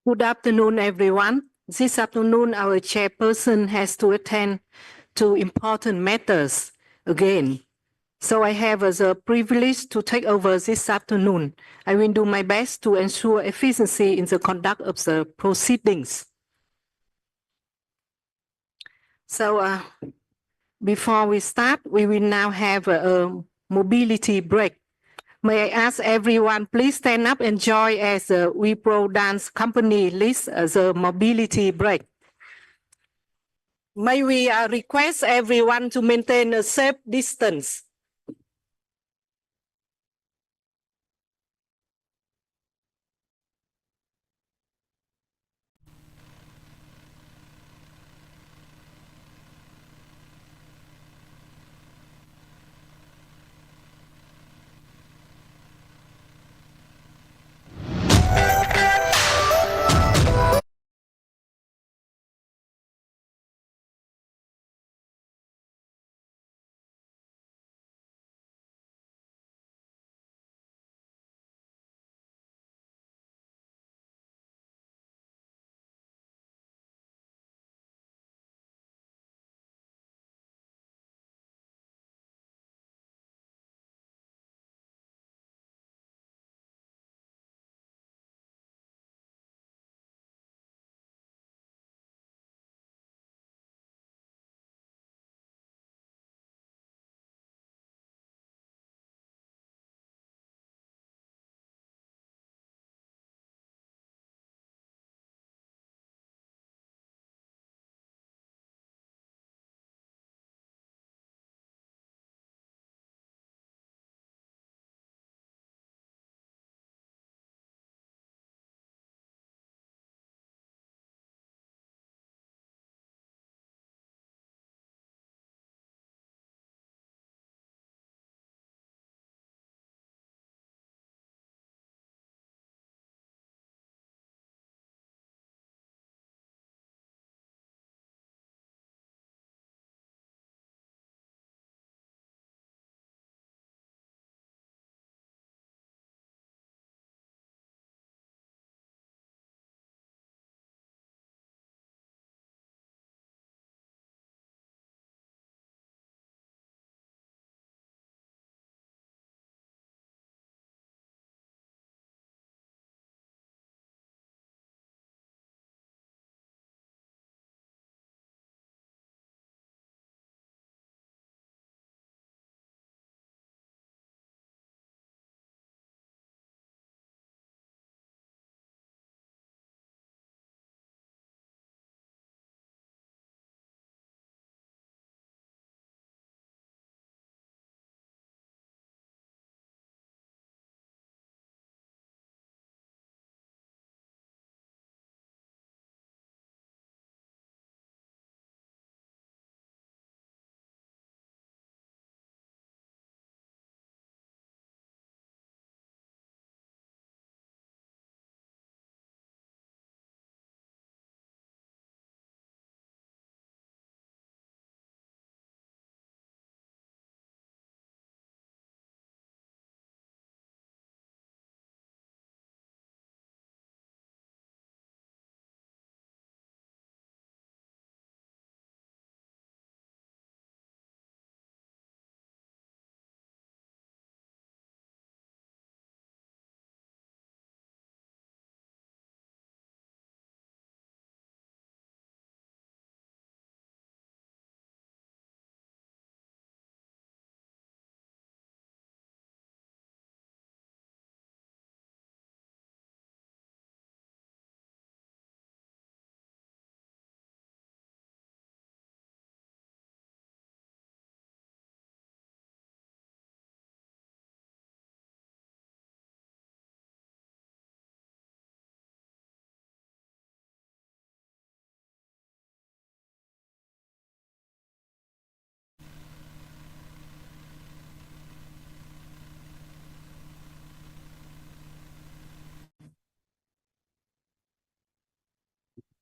Good afternoon, everyone. This afternoon, our chairperson has to attend to important matters again. So I have the privilege to take over this afternoon. I will do my best to ensure efficiency in the conduct of the proceedings. So before we start, we will now have a mobility break. May I ask everyone, please stand up and join as the WePro Dance Company leads the mobility break. May we request everyone to maintain a safe distance.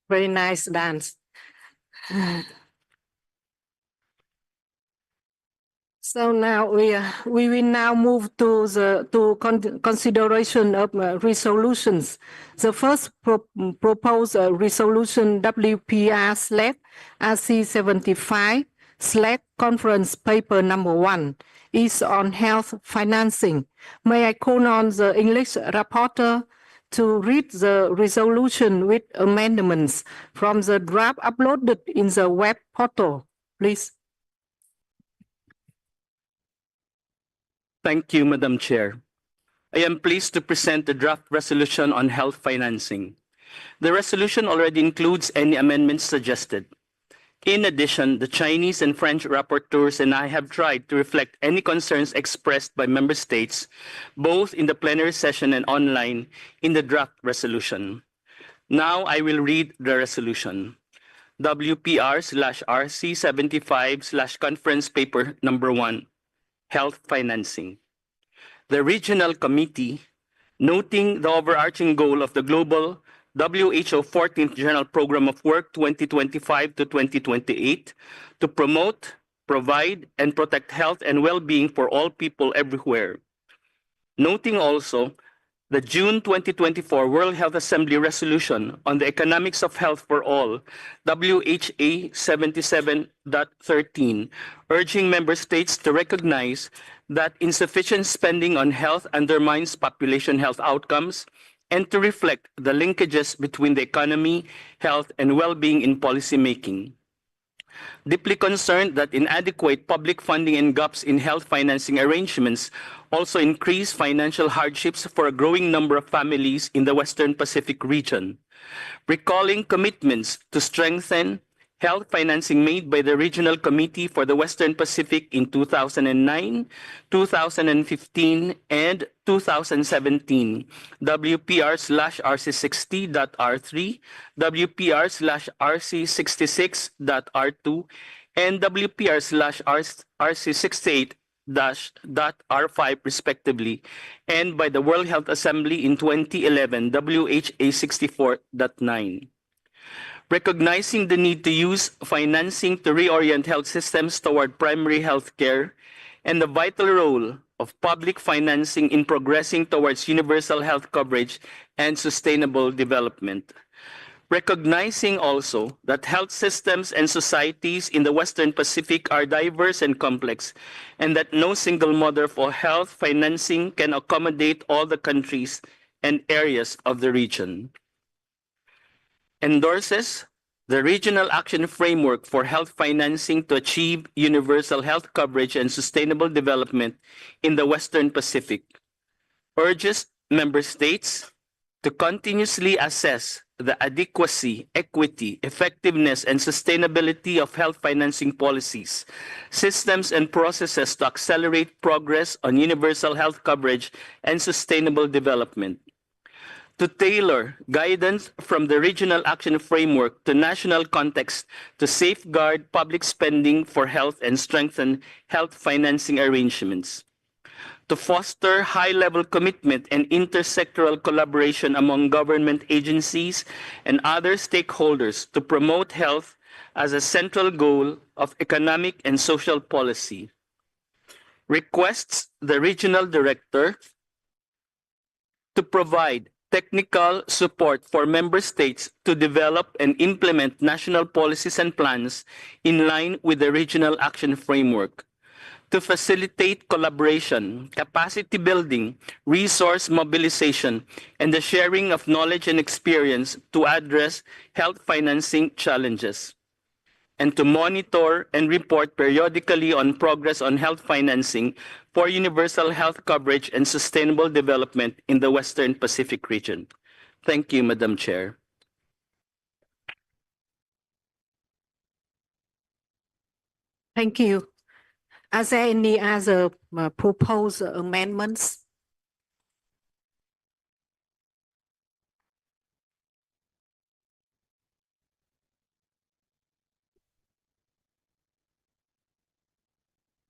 Very nice dance. So now we will now move to the consideration of resolutions. The first proposed resolution WPR/RC75/conference paper number 1 is on health financing. May I call on the English rapporteur to read the resolution with amendments from the draft uploaded in the web portal, please. Thank you, Madam Chair. I am pleased to present the draft resolution on health financing. The resolution already includes any amendments suggested. In addition, the Chinese and French rapporteurs and I have tried to reflect any concerns expressed by member states, both in the plenary session and online, in the draft resolution. Now I will read the resolution. WPR/RC75/conference paper number 1. Health financing. The Regional Committee, noting the overarching goal of the global WHO 14th General Program of Work 2025 to 2028 to promote, provide, and protect health and well-being for all people everywhere. Noting also the June 2024 World Health Assembly Resolution on the Economics of Health for All, WHA 77.13, urging member states to recognize that insufficient spending on health undermines population health outcomes and to reflect the linkages between the economy, health, and well-being in policymaking. Deeply concerned that inadequate public funding and gaps in health financing arrangements also increase financial hardships for a growing number of families in the Western Pacific region. Recalling commitments to strengthen health financing made by the Regional Committee for the Western Pacific in 2009, 2015, and 2017, WPR/RC60.R3, WPR/RC66.R2, and WPR/RC68-R5 respectively, and by the World Health Assembly in 2011, WHA 64.9. Recognizing the need to use financing to reorient health systems toward primary health care and the vital role of public financing in progressing towards universal health coverage and sustainable development. Recognizing also that health systems and societies in the Western Pacific are diverse and complex, and that no single model for health financing can accommodate all the countries and areas of the region. Endorses the Regional Action Framework for Health Financing to achieve universal health coverage and sustainable development in the Western Pacific. Urges member states to continuously assess the adequacy, equity, effectiveness, and sustainability of health financing policies, systems, and processes to accelerate progress on universal health coverage and sustainable development. To tailor guidance from the Regional Action Framework to national context to safeguard public spending for health and strengthen health financing arrangements. To foster high-level commitment and intersectoral collaboration among government agencies and other stakeholders to promote health as a central goal of economic and social policy. Requests the Regional Director to provide technical support for member states to develop and implement national policies and plans in line with the Regional Action Framework, to facilitate collaboration, capacity building, resource mobilization, and the sharing of knowledge and experience to address health financing challenges, and to monitor and report periodically on progress on health financing for universal health coverage and sustainable development in the Western Pacific region. Thank you, Madam Chair. Thank you. Are there any other proposed amendments?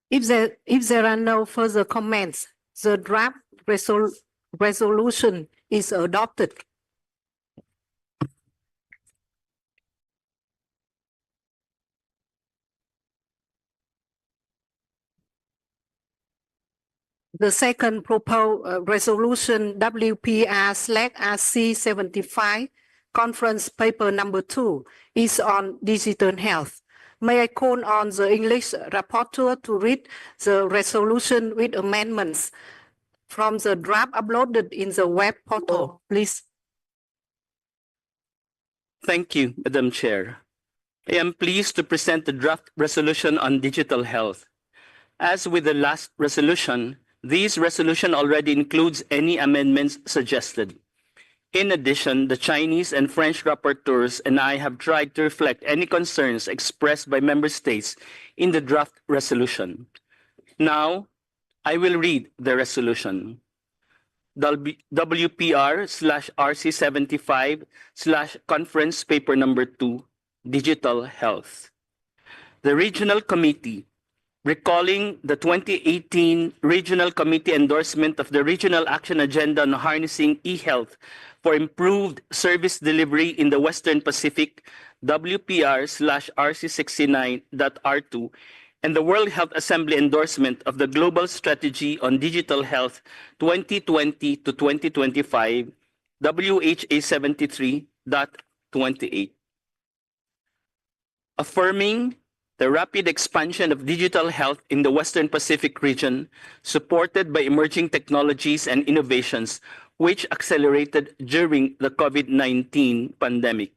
If there are no further comments, the draft resolution is adopted. The second proposed resolution WPR/RC75, conference paper number 2, is on digital health. May I call on the English rapporteur to read the resolution with amendments from the draft uploaded in the web portal, please. Thank you, Madam Chair. I am pleased to present the draft resolution on digital health. As with the last resolution, this resolution already includes any amendments suggested. In addition, the Chinese and French rapporteurs and I have tried to reflect any concerns expressed by member states in the draft resolution. Now, I will read the resolution. WPR/RC75/conference paper number 2, Digital Health. The Regional Committee, recalling the 2018 Regional Committee endorsement of the Regional Action Agenda on Harnessing e-Health for Improved Service Delivery in the Western Pacific, WPR/RC69.R2, and the World Health Assembly endorsement of the Global Strategy on Digital Health 2020 to 2025, WHA 73.28. Affirming the rapid expansion of digital health in the Western Pacific region, supported by emerging technologies and innovations, which accelerated during the COVID-19 pandemic.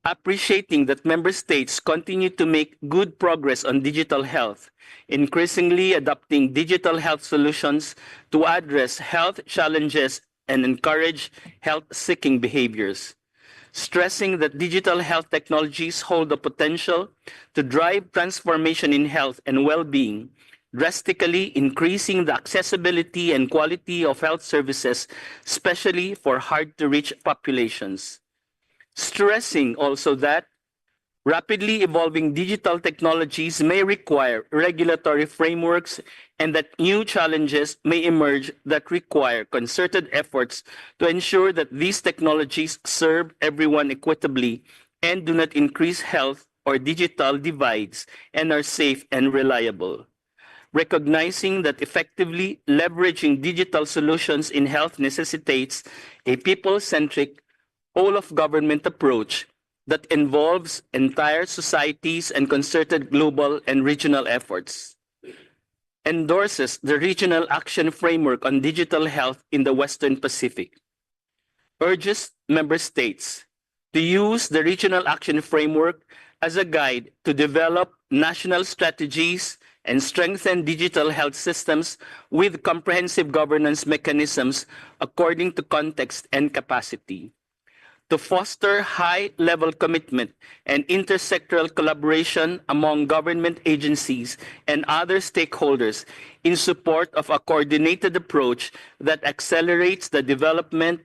Appreciating that member states continue to make good progress on digital health, increasingly adopting digital health solutions to address health challenges and encourage health-seeking behaviors. Stressing that digital health technologies hold the potential to drive transformation in health and well-being, drastically increasing the accessibility and quality of health services, especially for hard-to-reach populations. Stressing also that rapidly evolving digital technologies may require regulatory frameworks and that new challenges may emerge that require concerted efforts to ensure that these technologies serve everyone equitably and do not increase health or digital divides and are safe and reliable. Recognizing that effectively leveraging digital solutions in health necessitates a people-centric, whole-of-government approach that involves entire societies and concerted global and regional efforts. Endorses the Regional Action Framework on Digital Health in the Western Pacific. Urges member states to use the Regional Action Framework as a guide to develop national strategies and strengthen digital health systems with comprehensive governance mechanisms according to context and capacity. To foster high-level commitment and intersectoral collaboration among government agencies and other stakeholders in support of a coordinated approach that accelerates the development,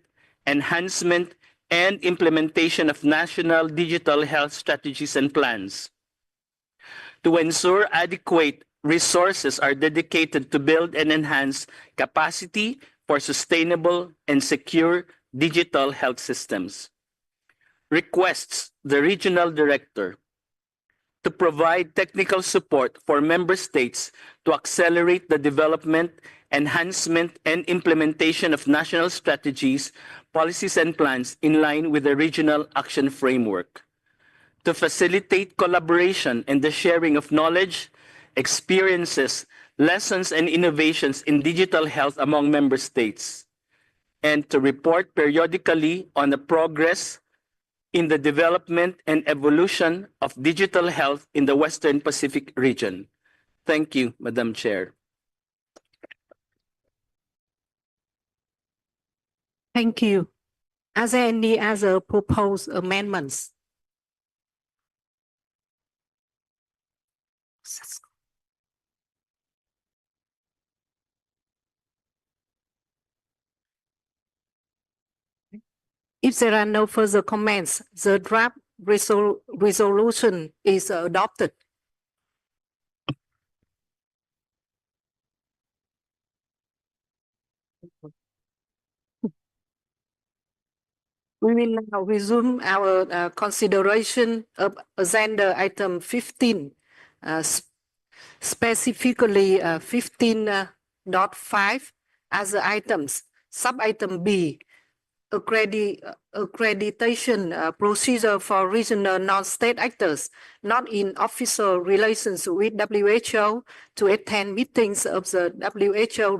enhancement, and implementation of national digital health strategies and plans. To ensure adequate resources are dedicated to build and enhance capacity for sustainable and secure digital health systems. Requests the regional director to provide technical support for member states to accelerate the development, enhancement, and implementation of national strategies, policies, and plans in line with the Regional Action Framework. To facilitate collaboration and the sharing of knowledge, experiences, lessons, and innovations in digital health among member states. And to report periodically on the progress in the development and evolution of digital health in the Western Pacific region. Thank you, Madam Chair. Thank you. Are there any other proposed amendments? If there are no further comments, the draft resolution is adopted. We will now resume our consideration of agenda item 15, specifically 15 1.5 as items. Sub-item B, accreditation procedure for regional non-state actors not in official relations with WHO to attend meetings of the WHO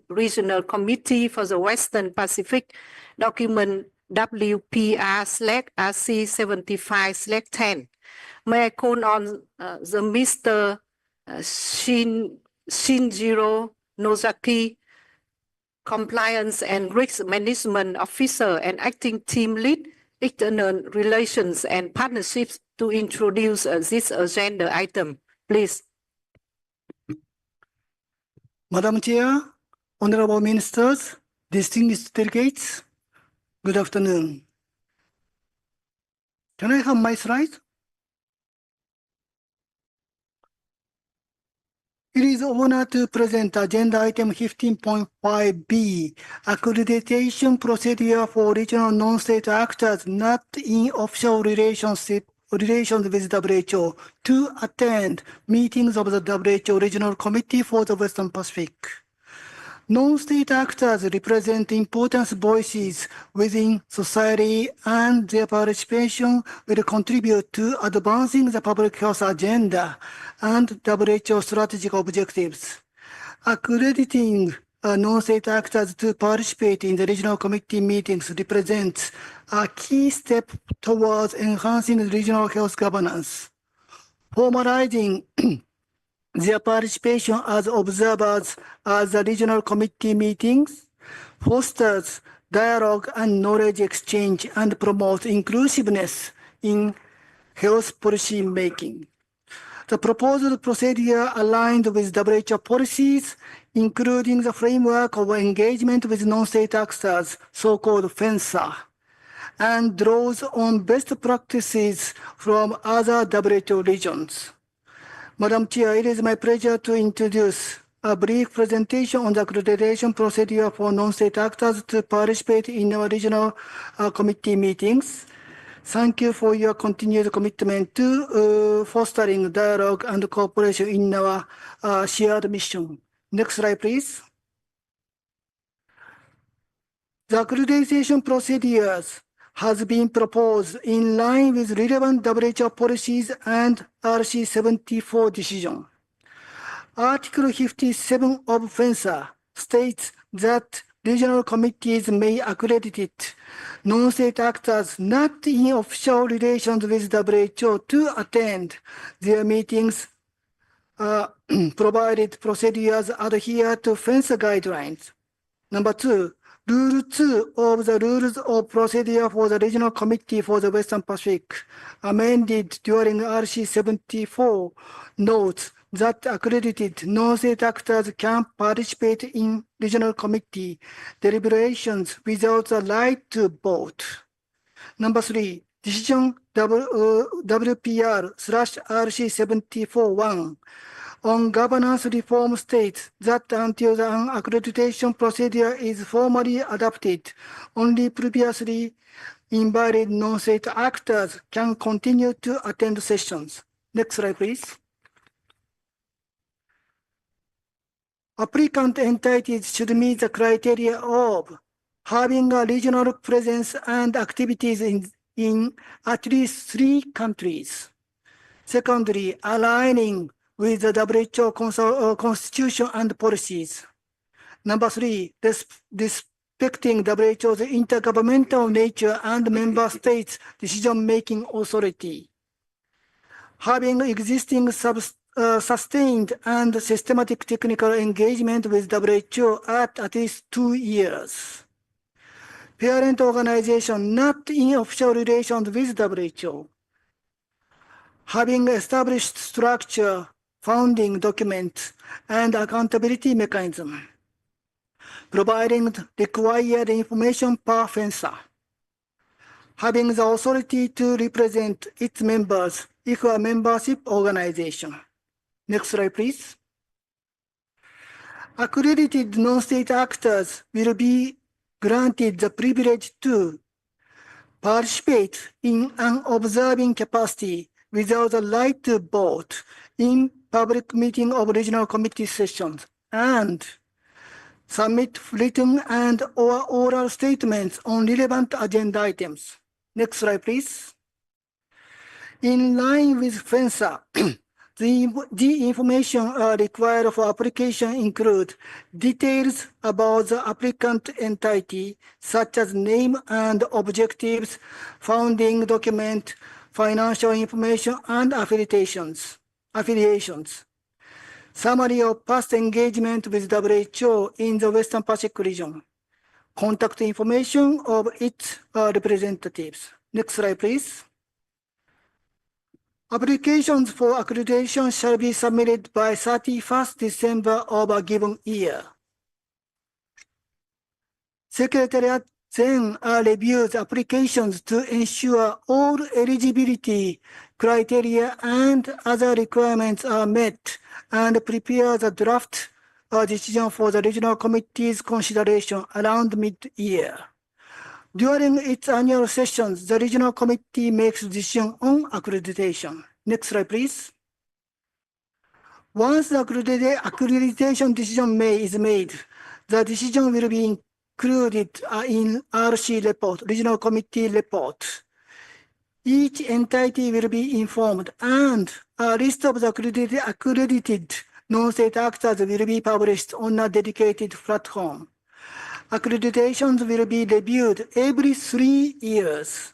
regional committee for the Western Pacific, document WPR/RC75/10. May I call on the Mr. Shinjiro Nozaki, Compliance and Risk Management Officer and Acting Team Lead, External Relations and Partnerships, to introduce this agenda item, please. Madam Chair, Honorable Ministers, distinguished delegates, good afternoon. Can I have my slide? It is an honor to present agenda item 15.5B, accreditation procedure for regional non-state actors not in official relations with WHO to attend meetings of the WHO Regional Committee for the Western Pacific. Non-state actors represent important voices within society, and their participation will contribute to advancing the public health agenda and WHO strategic objectives. Accrediting non-state actors to participate in the regional committee meetings represents a key step towards enhancing regional health governance. Formalizing their participation as observers at the regional committee meetings fosters dialogue and knowledge exchange and promotes inclusiveness in health policy making. The proposed procedure aligned with WHO policies, including the framework of engagement with non-state actors, so-called FENSA, and draws on best practices from other WHO regions. Madam Chair, it is my pleasure to introduce a brief presentation on the accreditation procedure for non-state actors to participate in our regional committee meetings. Thank you for your continued commitment to fostering dialogue and cooperation in our shared mission. Next slide, please. The accreditation procedures has been proposed in line with relevant WHO policies and RC74 decision. Article 57 of FENSA states that regional committees may accredit non-state actors not in official relations with WHO to attend their meetings, provided procedures adhere to FENSA guidelines. Number 2, Rule 2 of the Rules of Procedure for the Regional Committee for the Western Pacific, amended during RC74, notes that accredited non-state actors can participate in regional committee deliberations without the right to vote. Number 3, Decision WPR/RC74-1 on governance reform states that until the accreditation procedure is formally adopted, only previously invited non-state actors can continue to attend sessions. Next slide, please. Applicant entities should meet the criteria of having a regional presence and activities in at least 3 countries. Secondly, aligning with the WHO constitution and policies. Number 3, respecting WHO's intergovernmental nature and member states' decision-making authority. Having existing sustained and systematic technical engagement with WHO at least 2 years. Parent organization not in official relations with WHO. Having established structure, founding documents, and accountability mechanism. Providing required information per FENSA. Having the authority to represent its members if a membership organization. Next slide, please. Accredited non-state actors will be granted the privilege to participate in an observing capacity without the right to vote in public meeting of regional committee sessions and submit written and or oral statements on relevant agenda items. Next slide, please. In line with FENSA, the information required for application include details about the applicant entity, such as name and objectives, founding document, financial information, and affiliations. Summary of past engagement with WHO in the Western Pacific region. Contact information of its representatives. Next slide, please. Applications for accreditation shall be submitted by 31st December of a given year. Secretariat then reviews applications to ensure all eligibility criteria and other requirements are met and prepares a draft decision for the regional committee's consideration around mid-year. During its annual sessions, the regional committee makes decision on accreditation. Next slide, please. Once the accreditation decision is made, the decision will be included in RC report, regional committee report. Each entity will be informed, and a list of the accredited non-state actors will be published on a dedicated platform. Accreditations will be reviewed every 3 years,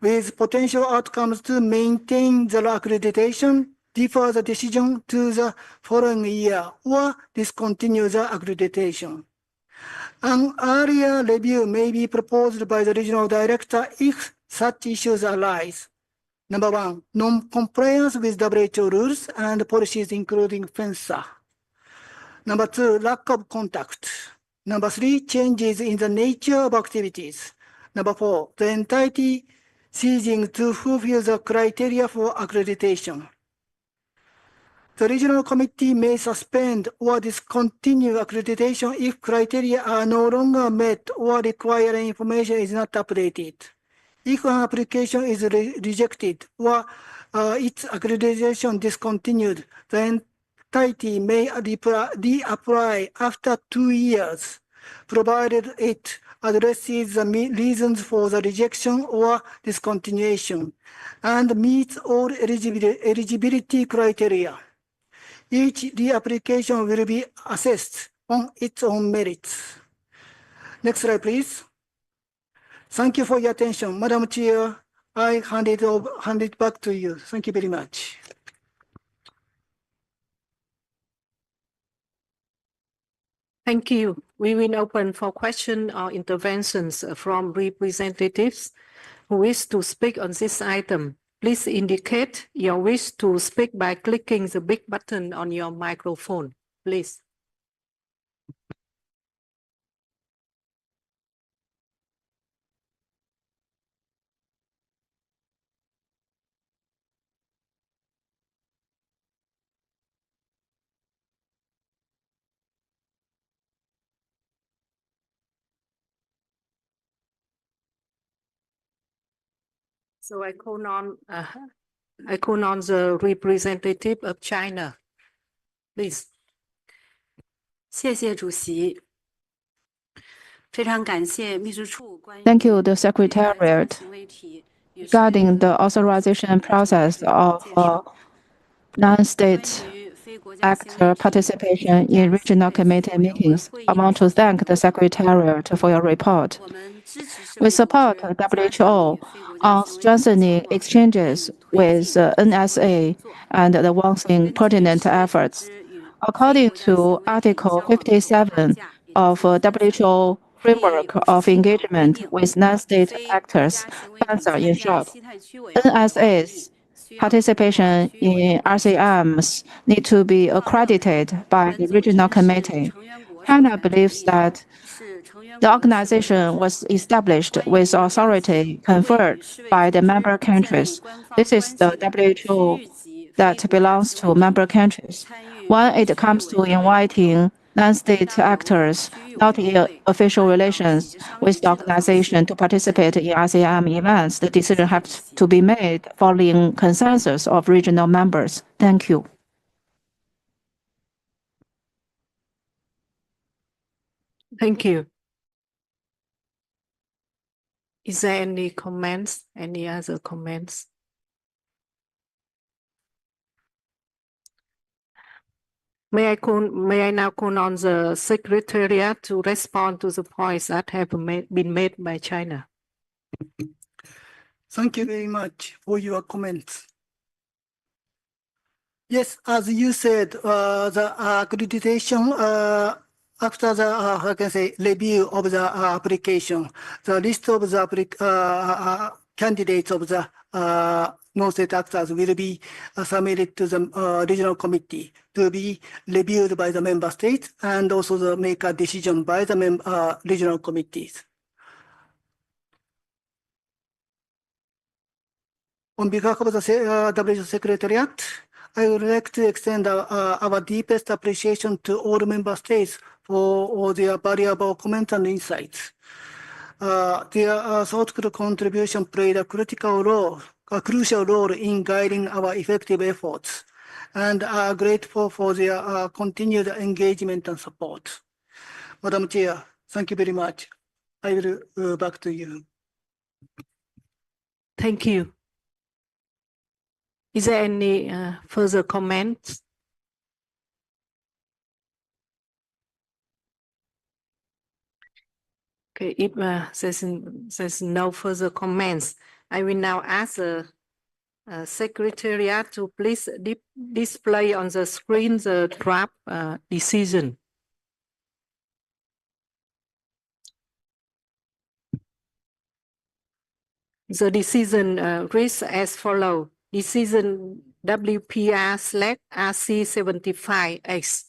with potential outcomes to maintain the accreditation, defer the decision to the following year, or discontinue the accreditation. An earlier review may be proposed by the regional director if such issues arise. Number 1, non-compliance with WHO rules and policies, including FENSA. Number 2, lack of contact. Number 3, changes in the nature of activities. Number 4, the entity ceasing to fulfill the criteria for accreditation. The regional committee may suspend or discontinue accreditation if criteria are no longer met or required information is not updated. If an application is rejected or its accreditation discontinued, the entity may reapply after 2 years, provided it addresses the reasons for the rejection or discontinuation and meets all eligibility criteria. Each reapplication will be assessed on its own merits. Next slide, please. Thank you for your attention. Madam Chair, I hand it back to you. Thank you very much. Thank you. We will open for questions or interventions from representatives who wish to speak on this item. Please indicate your wish to speak by clicking the big button on your microphone, please. So I call on the representative of China, please. 谢谢主席，非常感谢秘书处关于 Thank you, the Secretariat, 行为体与事业 regarding the authorization process of non-state 关于非国家行为 actor 体 participation in regional committee meetings. I want to thank the Secretariat for your report. 我们支持社 We 会组 support 织加强 WHO 与非国家 on 行为体 交 strengthening 往， exchanges 推 with 进合作 NSA 合作 and the one's 根据 pertinent 世界组 efforts. 织与非 According 国家 to 行为体 Article 交往的框 57架，也 of 就是 WHO 第 framework 57 of 条规 engagement 定， with non-state 非国 actors, 家行为体 FANSA 参 in 加 short, 西太区委员会会议 NSA's 需要经过 participation 区委员 in 会审核 RCMs need to be accredited by 本 the 组织 regional 是 committee. 成员国授 China 权成 believes 立的， that 是成员 the 国的事务 organization 组织 was established 关于 with 了解 authority 为 conferred 与世卫 by 组 the 织 member 建立 countries. 官方 This 关 is 系 the 的区 WHO 域级非 that 国家 belongs 行 to 为体 member countries. 参与 When it 区域 comes to 委员会的活动， inviting non-state 应当把握 actors 区域委 not 员 in 会 official 按照 relations 协商一 with 致 the 的方式 organization to 来 participate 进 in 行 RCM events, the decision 谢谢 has 主席。 to be made following consensus of regional members. Thank you. Thank you. Is there any comments? Any other comments? May I now call on the Secretariat to respond to the points that have been made by China? Thank you very much for your comments. Yes, as you said, the accreditation after the how can I say review of the application, the list of the candidates of the non-state actors will be submitted to the regional committee to be reviewed by the member states and also make a decision by the regional committees. On behalf of the WHO Secretariat, I would like to extend our deepest appreciation to all member states for all their valuable comments and insights. Their thoughtful contribution played a crucial role in guiding our effective efforts, and are grateful for their continued engagement and support. Madam Chair, thank you very much. I will back to you. Thank you. Is there any further comments? Okay, if there's no further comments, I will now ask the Secretariat to please display on the screen the draft decision. The decision reads as follows. Decision WPR/RC75X.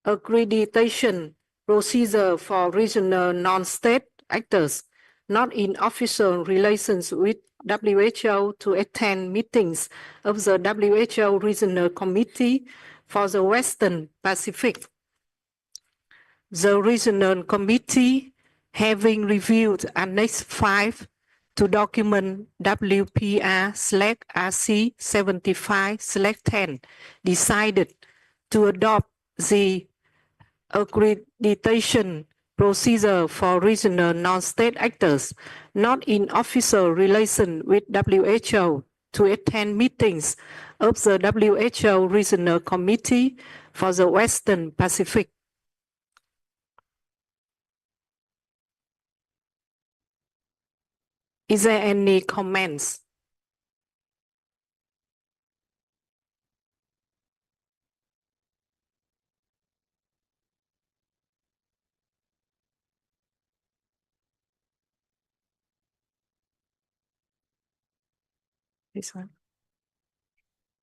Accreditation procedure for regional non-state actors not in official relations with WHO to attend meetings of the WHO Regional Committee for the Western Pacific. The Regional Committee, having reviewed Annex 5 to document WPR/RC75/10, decided to adopt the accreditation procedure for regional non-state actors not in official relation with WHO to attend meetings of the WHO Regional Committee for the Western Pacific. Is there any comments? This one.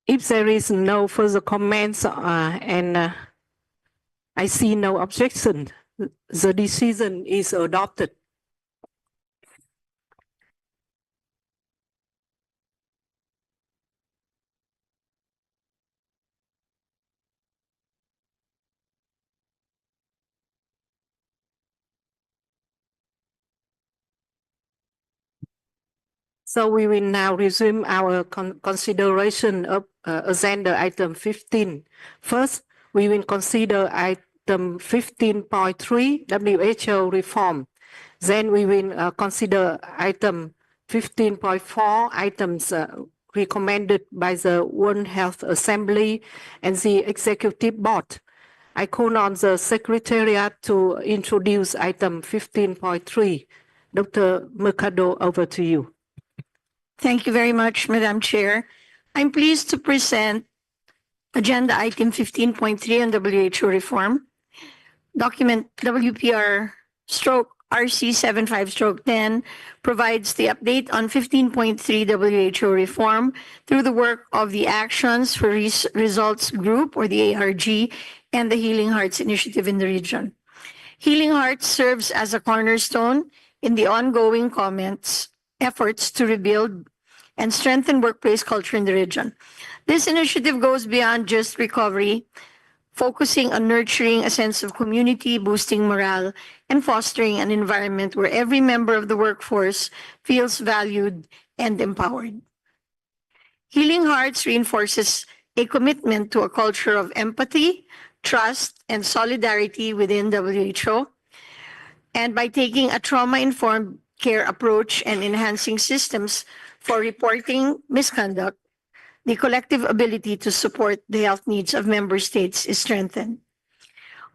If there is no further comments and I see no objection, the decision is adopted. So we will now resume our consideration of agenda item 15. First, we will consider item 15.3 WHO reform. Then we will consider item 15.4 items recommended by the World Health Assembly and the Executive Board. I call on the Secretariat to introduce item 15.3. Dr. Mercado, over to you. Thank you very much, Madam Chair. I'm pleased to present agenda item 15.3 on WHO reform. Document WPR/RC75/10 provides the update on 15.3 WHO reform through the work of the Actions for Results Group, or the ARG, and the Healing Hearts Initiative in the region. Healing Hearts serves as a cornerstone in the ongoing efforts to rebuild and strengthen workplace culture in the region. This initiative goes beyond just recovery, focusing on nurturing a sense of community, boosting morale, and fostering an environment where every member of the workforce feels valued and empowered. Healing Hearts reinforces a commitment to a culture of empathy, trust, and solidarity within WHO. And by taking a trauma-informed care approach and enhancing systems for reporting misconduct, the collective ability to support the health needs of member states is strengthened.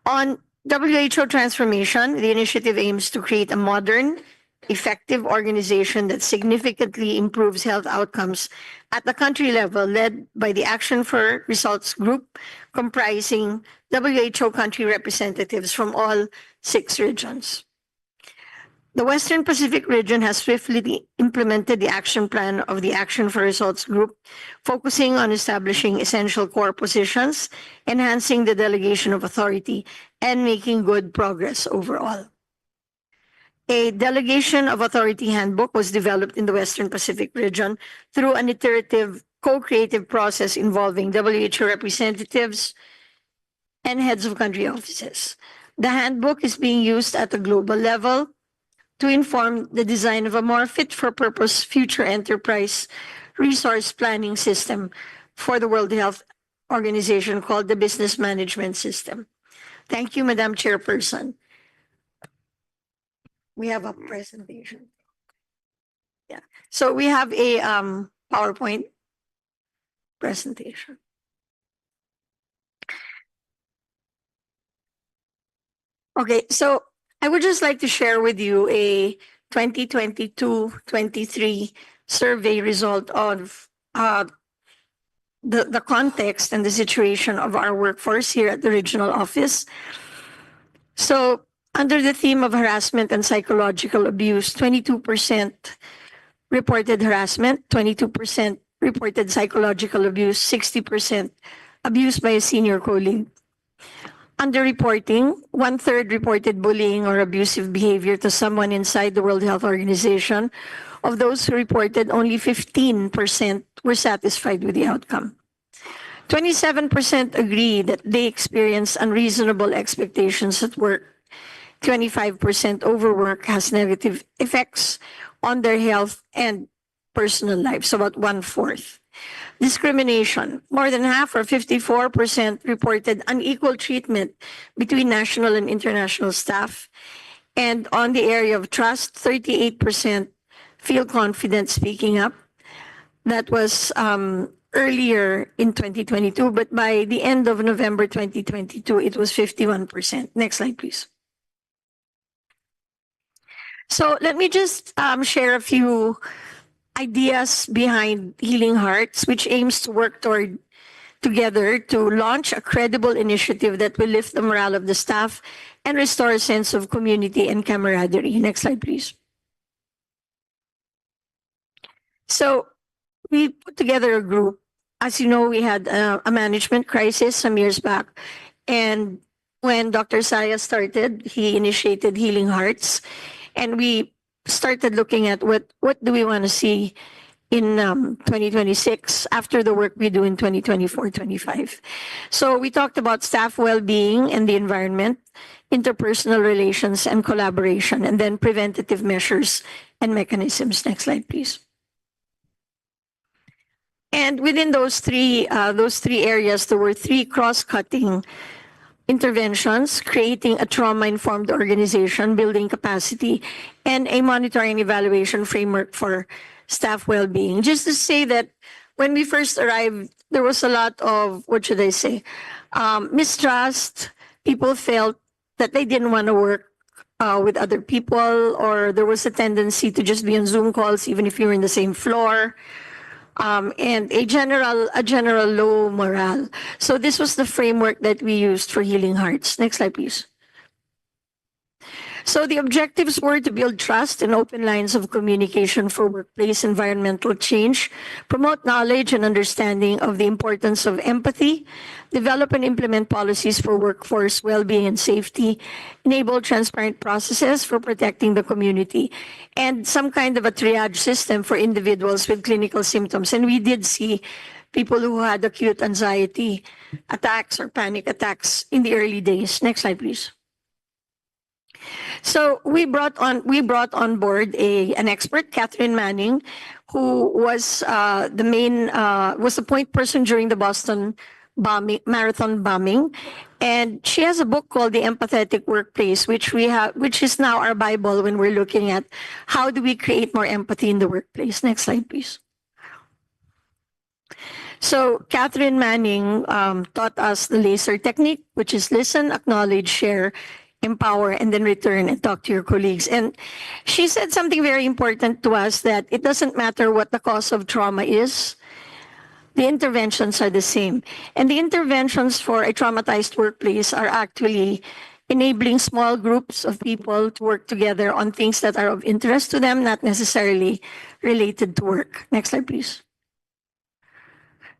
On WHO transformation, the initiative aims to create a modern, effective organization that significantly improves health outcomes at the country level, led by the Action for Results group, comprising WHO country representatives from all 6 regions. The Western Pacific region has swiftly implemented the action plan of the Action for Results group, focusing on establishing essential core positions, enhancing the delegation of authority, and making good progress overall. A delegation of authority handbook was developed in the Western Pacific region through an iterative co-creative process involving WHO representatives and heads of country offices. The handbook is being used at the global level to inform the design of a more fit-for-purpose future enterprise resource planning system for the World Health Organization called the Business Management System. Thank you, Madam Chairperson. We have a presentation. Yeah, so we have a PowerPoint presentation. Okay, so I would just like to share with you a 2022-23 survey result of the context and the situation of our workforce here at the regional office. So under the theme of harassment and psychological abuse, 22% reported harassment, 22% reported psychological abuse, 60% abuse by a senior colleague. Underreporting, 1/3 reported bullying or abusive behavior to someone inside the World Health Organization. Of those who reported, only 15% were satisfied with the outcome. 27% agree that they experience unreasonable expectations at work. 25% overwork has negative effects on their health and personal lives, about 1/4. Discrimination, more than half or 54% reported unequal treatment between national and international staff. And on the area of trust, 38% feel confident speaking up. That was earlier in 2022, but by the end of November 2022, it was 51%. Next slide, please. So let me just share a few ideas behind Healing Hearts, which aims to work together to launch a credible initiative that will lift the morale of the staff and restore a sense of community and camaraderie. Next slide, please. So we put together a group. As you know, we had a management crisis some years back. And when Dr. Saya started, he initiated Healing Hearts. And we started looking at what do we want to see in 2026 after the work we do in 2024-25. So we talked about staff well-being and the environment, interpersonal relations and collaboration, and then preventative measures and mechanisms. Next slide, please. And within those three areas, there were 3 cross-cutting interventions: creating a trauma-informed organization, building capacity, and a monitoring evaluation framework for staff well-being. Just to say that when we first arrived, there was a lot of, what should I say, mistrust. People felt that they didn't want to work with other people, or there was a tendency to just be on Zoom calls even if you were in the same floor. And a general low morale. So this was the framework that we used for Healing Hearts. Next slide, please. So the objectives were to build trust and open lines of communication for workplace environmental change, promote knowledge and understanding of the importance of empathy, develop and implement policies for workforce well-being and safety, enable transparent processes for protecting the community, and some kind of a triage system for individuals with clinical symptoms. And we did see people who had acute anxiety attacks or panic attacks in the early days. Next slide, please. So we brought on board an expert, Catherine Manning, who was was the point person during the Boston marathon bombing. And she has a book called The Empathetic Workplace, which is now our Bible when we're looking at how do we create more empathy in the workplace. Next slide, please. So Catherine Manning taught us the LASER technique, which is listen, acknowledge, share, empower, and then return and talk to your colleagues. And she said something very important to us, that it doesn't matter what the cause of trauma is, the interventions are the same. And the interventions for a traumatized workplace are actually enabling small groups of people to work together on things that are of interest to them, not necessarily related to work. Next slide, please.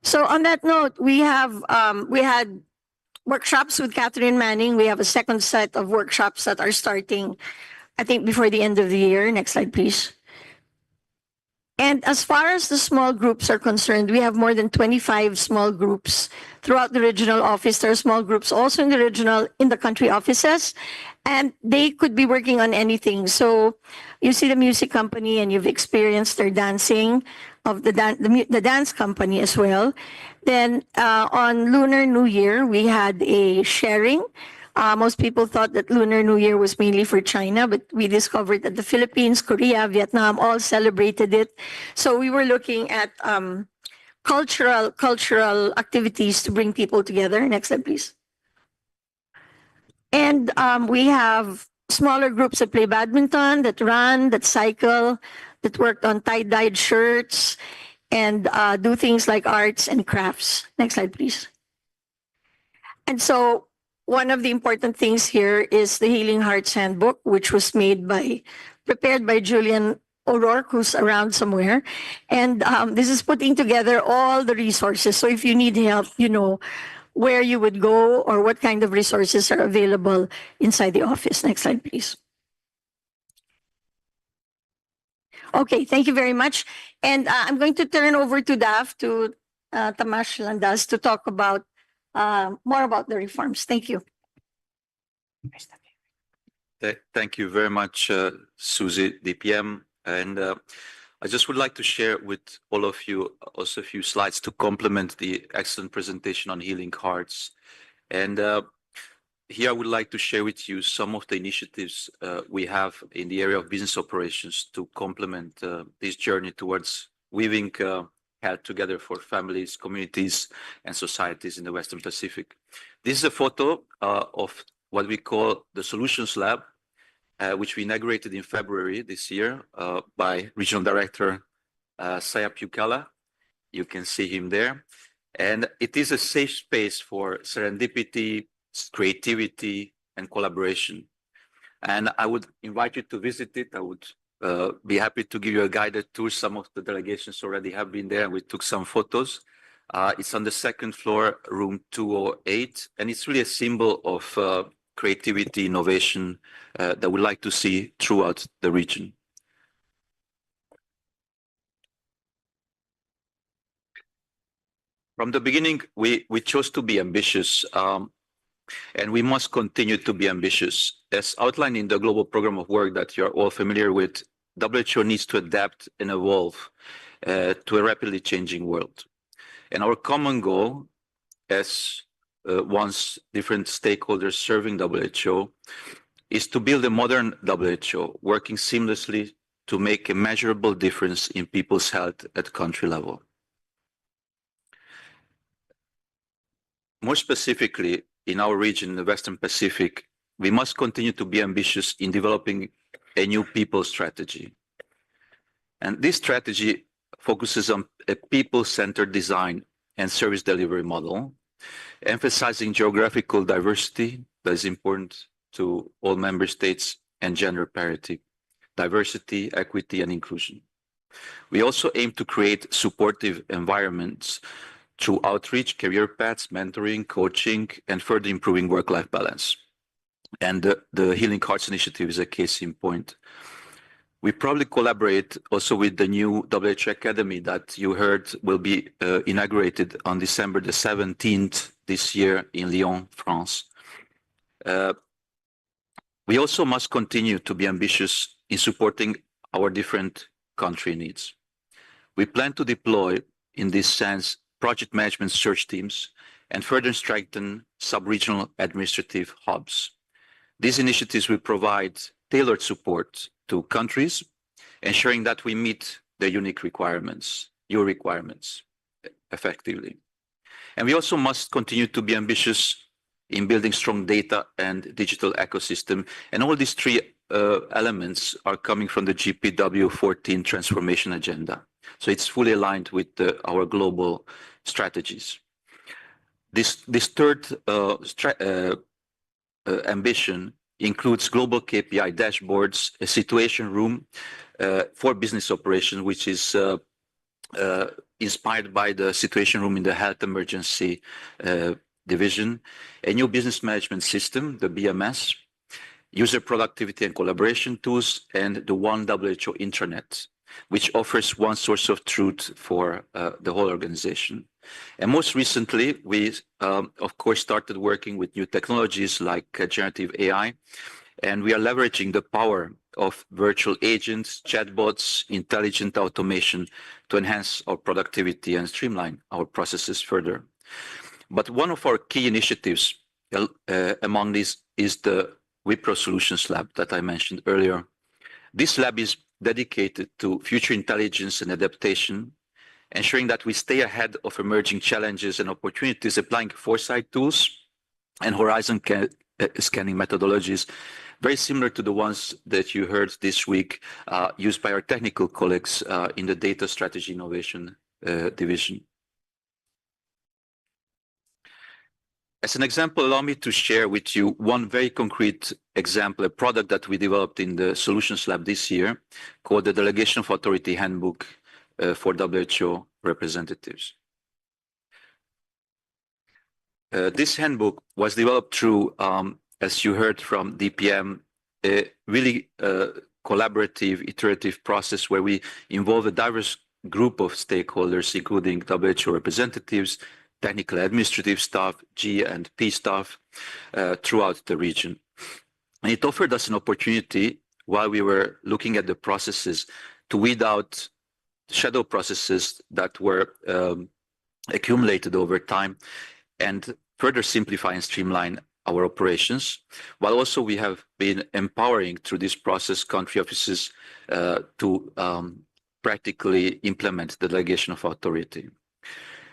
So on that note, we had workshops with Catherine Manning. We have a second set of workshops that are starting, I think, before the end of the year. Next slide, please. And as far as the small groups are concerned, we have more than 25 small groups throughout the regional office. There are small groups also in the country offices, and they could be working on anything. So you see the music company and you've experienced their dancing of the dance company as well. Then on Lunar New Year, we had a sharing. Most people thought that Lunar New Year was mainly for China, but we discovered that the Philippines, Korea, Vietnam all celebrated it. So we were looking at cultural activities to bring people together. Next slide, please. And we have smaller groups that play badminton, that run, that cycle, that worked on tie-dyed shirts, and do things like arts and crafts. Next slide, please. And so one of the important things here is the Healing Hearts Handbook, which was prepared by Julian O'Rourke, who's around somewhere. And this is putting together all the resources. So if you need help, you know where you would go or what kind of resources are available inside the office. Next slide, please. Okay, thank you very much. And I'm going to turn over to Tamash Landas to talk about more about the reforms. Thank you. Thank you very much, Susie, DPM. And I just would like to share with all of you also a few slides to complement the excellent presentation on healing hearts. And here I would like to share with you some of the initiatives we have in the area of business operations to complement this journey towards weaving health together for families, communities, and societies in the Western Pacific. This is a photo of what we call the Solutions Lab, which we inaugurated in February this year by Regional Director Sayap Yukala. You can see him there. And it is a safe space for serendipity, creativity, and collaboration. And I would invite you to visit it. I would be happy to give you a guided tour. Some of the delegations already have been there, and we took some photos. It's on the second floor, room 208, and it's really a symbol of creativity, innovation that we'd like to see throughout the region. From the beginning, we chose to be ambitious, and we must continue to be ambitious. As outlined in the global program of work that you're all familiar with, WHO needs to adapt and evolve to a rapidly changing world. And our common goal, as once different stakeholders serving WHO, is to build a modern WHO, working seamlessly to make a measurable difference in people's health at country level. More specifically, in our region, the Western Pacific, we must continue to be ambitious in developing a new people strategy. And this strategy focuses on a people-centered design and service delivery model, emphasizing geographical diversity that is important to all member states, and gender parity, diversity, equity, and inclusion. We also aim to create supportive environments through outreach, career paths, mentoring, coaching, and further improving work-life balance. And the Healing Hearts Initiative is a case in point. We probably collaborate also with the new WHO Academy that you heard will be inaugurated on December the 17th this year in Lyon, France. We also must continue to be ambitious in supporting our different country needs. We plan to deploy, in this sense, project management search teams and further strengthen sub-regional administrative hubs. These initiatives will provide tailored support to countries, ensuring that we meet their unique requirements, your requirements, effectively. And we also must continue to be ambitious in building strong data and digital ecosystem. And all these three elements are coming from the GPW 14 transformation agenda. So it's fully aligned with our global strategies. This third ambition includes global KPI dashboards, a situation room for business operations, which is inspired by the situation room in the health emergency division, a new business management system, the BMS, user productivity and collaboration tools, and the One WHO intranet, which offers one source of truth for the whole organization. And most recently, we, of course, started working with new technologies like generative AI, and we are leveraging the power of virtual agents, chatbots, intelligent automation to enhance our productivity and streamline our processes further. But one of our key initiatives among these is the Wipro Solutions Lab that I mentioned earlier. This lab is dedicated to future intelligence and adaptation, ensuring that we stay ahead of emerging challenges and opportunities, applying foresight tools and horizon scanning methodologies, very similar to the ones that you heard this week used by our technical colleagues in the Data Strategy Innovation division. As an example, allow me to share with you one very concrete example, a product that we developed in the Solutions Lab this year called the Delegation of Authority Handbook for WHO representatives. This handbook was developed through, as you heard from DPM, a really collaborative, iterative process where we involve a diverse group of stakeholders, including WHO representatives, technical administrative staff, G and P staff throughout the region. And it offered us an opportunity while we were looking at the processes to weed out shadow processes that were accumulated over time and further simplify and streamline our operations, while also we have been empowering through this process country offices to practically implement the delegation of authority.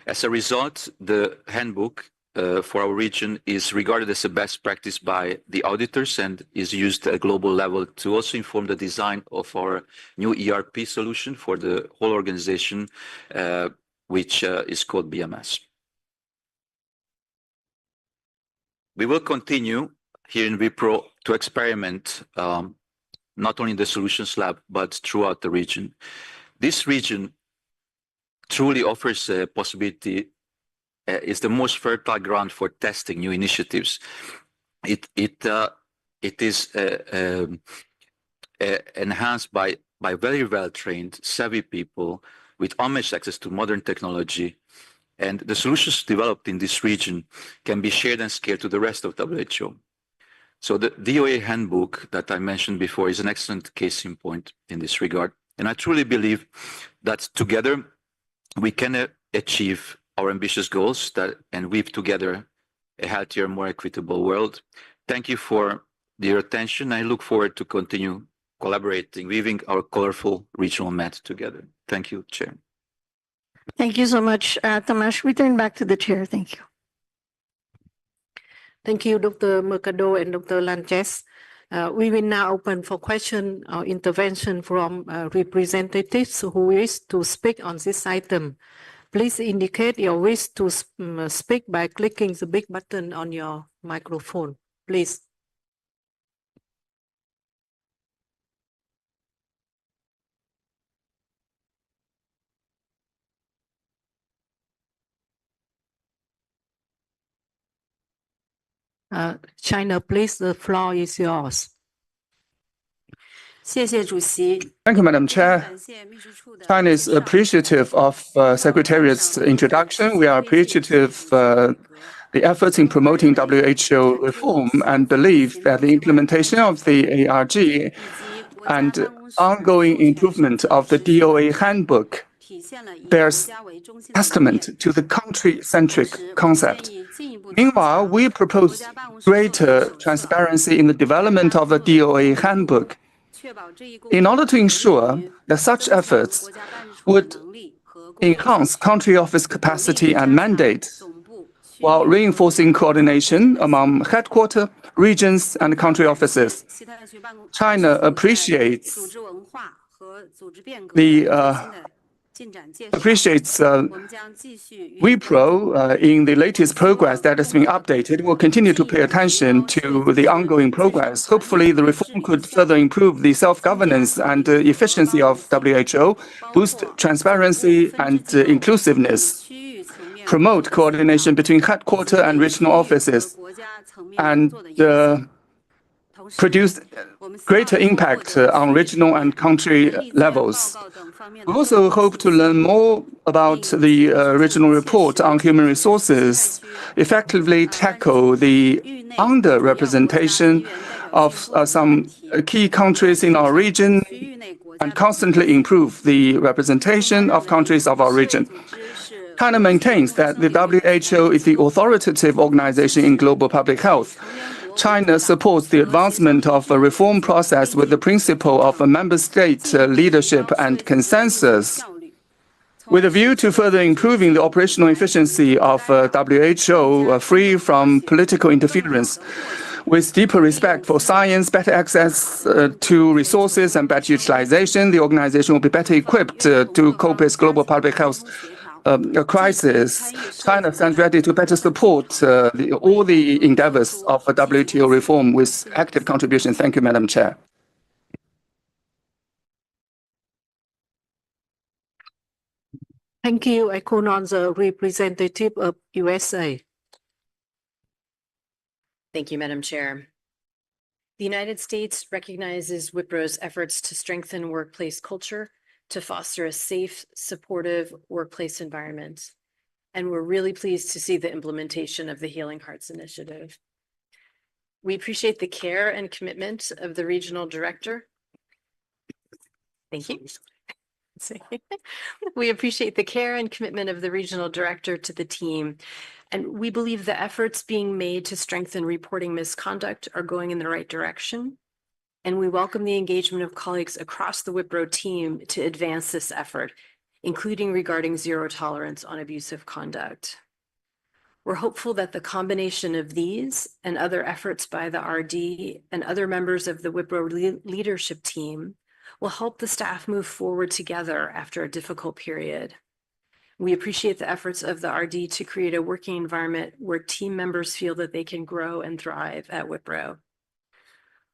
As a result, the handbook for our region is regarded as a best practice by the auditors and is used at a global level to also inform the design of our new ERP solution for the whole organization, which is called BMS. We will continue here in Wipro to experiment not only in the Solutions Lab, but throughout the region. This region truly offers a possibility, is the most fertile ground for testing new initiatives. It is enhanced by very well-trained, savvy people with unmatched access to modern technology. And the solutions developed in this region can be shared and scaled to the rest of WHO. So the DOA handbook that I mentioned before is an excellent case in point in this regard. And I truly believe that together we can achieve our ambitious goals and weave together a healthier, more equitable world. Thank you for your attention. I look forward to continue collaborating, weaving our colorful regional mat together. Thank you, Chair. Thank you so much, Tamas. We turn back to the chair. Thank you. Thank you, Dr. Mercado and Dr. Lanches. We will now open for question or intervention from representatives who wish to speak on this item. Please indicate your wish to speak by clicking the big button on your microphone, please. China, please, the floor is yours. 谢谢主席。 Thank you, Madam Chair. 感谢秘书处的 China is 介绍 appreciative of Secretariat's introduction. We are appreciative the efforts in promoting WHO reform and believe that the implementation of the ARG 以及国家 and 办公室 ongoing 授权 improvement of the 实施 DOA handbook 体现了以国 bears 家为中心的理念。 testament to the country-centric 同时我 concept. 愿意 Meanwhile, we propose greater transparency in the development of a DOA handbook in order to ensure that such efforts would enhance country office capacity and mandate, while reinforcing coordination among headquarters, regions, and country offices. China appreciates WIPRO in the latest progress that has been updated. Will continue to pay attention to the ongoing progress. Hopefully, the reform could further improve the self-governance and efficiency of WHO, boost transparency and inclusiveness, promote coordination between headquarters and regional offices, and produce greater impact on regional and country levels. We also hope to learn more about the regional report on human resources, effectively tackle the underrepresentation of some key countries in our region, and constantly improve the representation of countries of our region. China maintains that the WHO is the authoritative organization in global public health. China supports the advancement of a reform process with the principle of a member state leadership and consensus. With a view to further improving the operational efficiency of WHO free from political interference, with deeper respect for science, better access to resources, and better utilization, the organization will be better equipped to cope with global public health crisis. China stands ready to better support all the endeavors of WTO reform with active contribution. Thank you, Madam Chair. Thank you. I call on the representative of USA. Thank you, Madam Chair. The United States recognizes WIPRO's efforts to strengthen workplace culture, to foster a safe, supportive workplace environment. And we're really pleased to see the implementation of the Healing Hearts Initiative. We appreciate the care and commitment of the regional director. Thank you. We appreciate the care and commitment of the regional director to the team. And we believe the efforts being made to strengthen reporting misconduct are going in the right direction. And we welcome the engagement of colleagues across the WIPRO team to advance this effort, including regarding zero tolerance on abusive conduct. We're hopeful that the combination of these and other efforts by the RD and other members of the WIPRO leadership team will help the staff move forward together after a difficult period. We appreciate the efforts of the RD to create a working environment where team members feel that they can grow and thrive at WIPRO.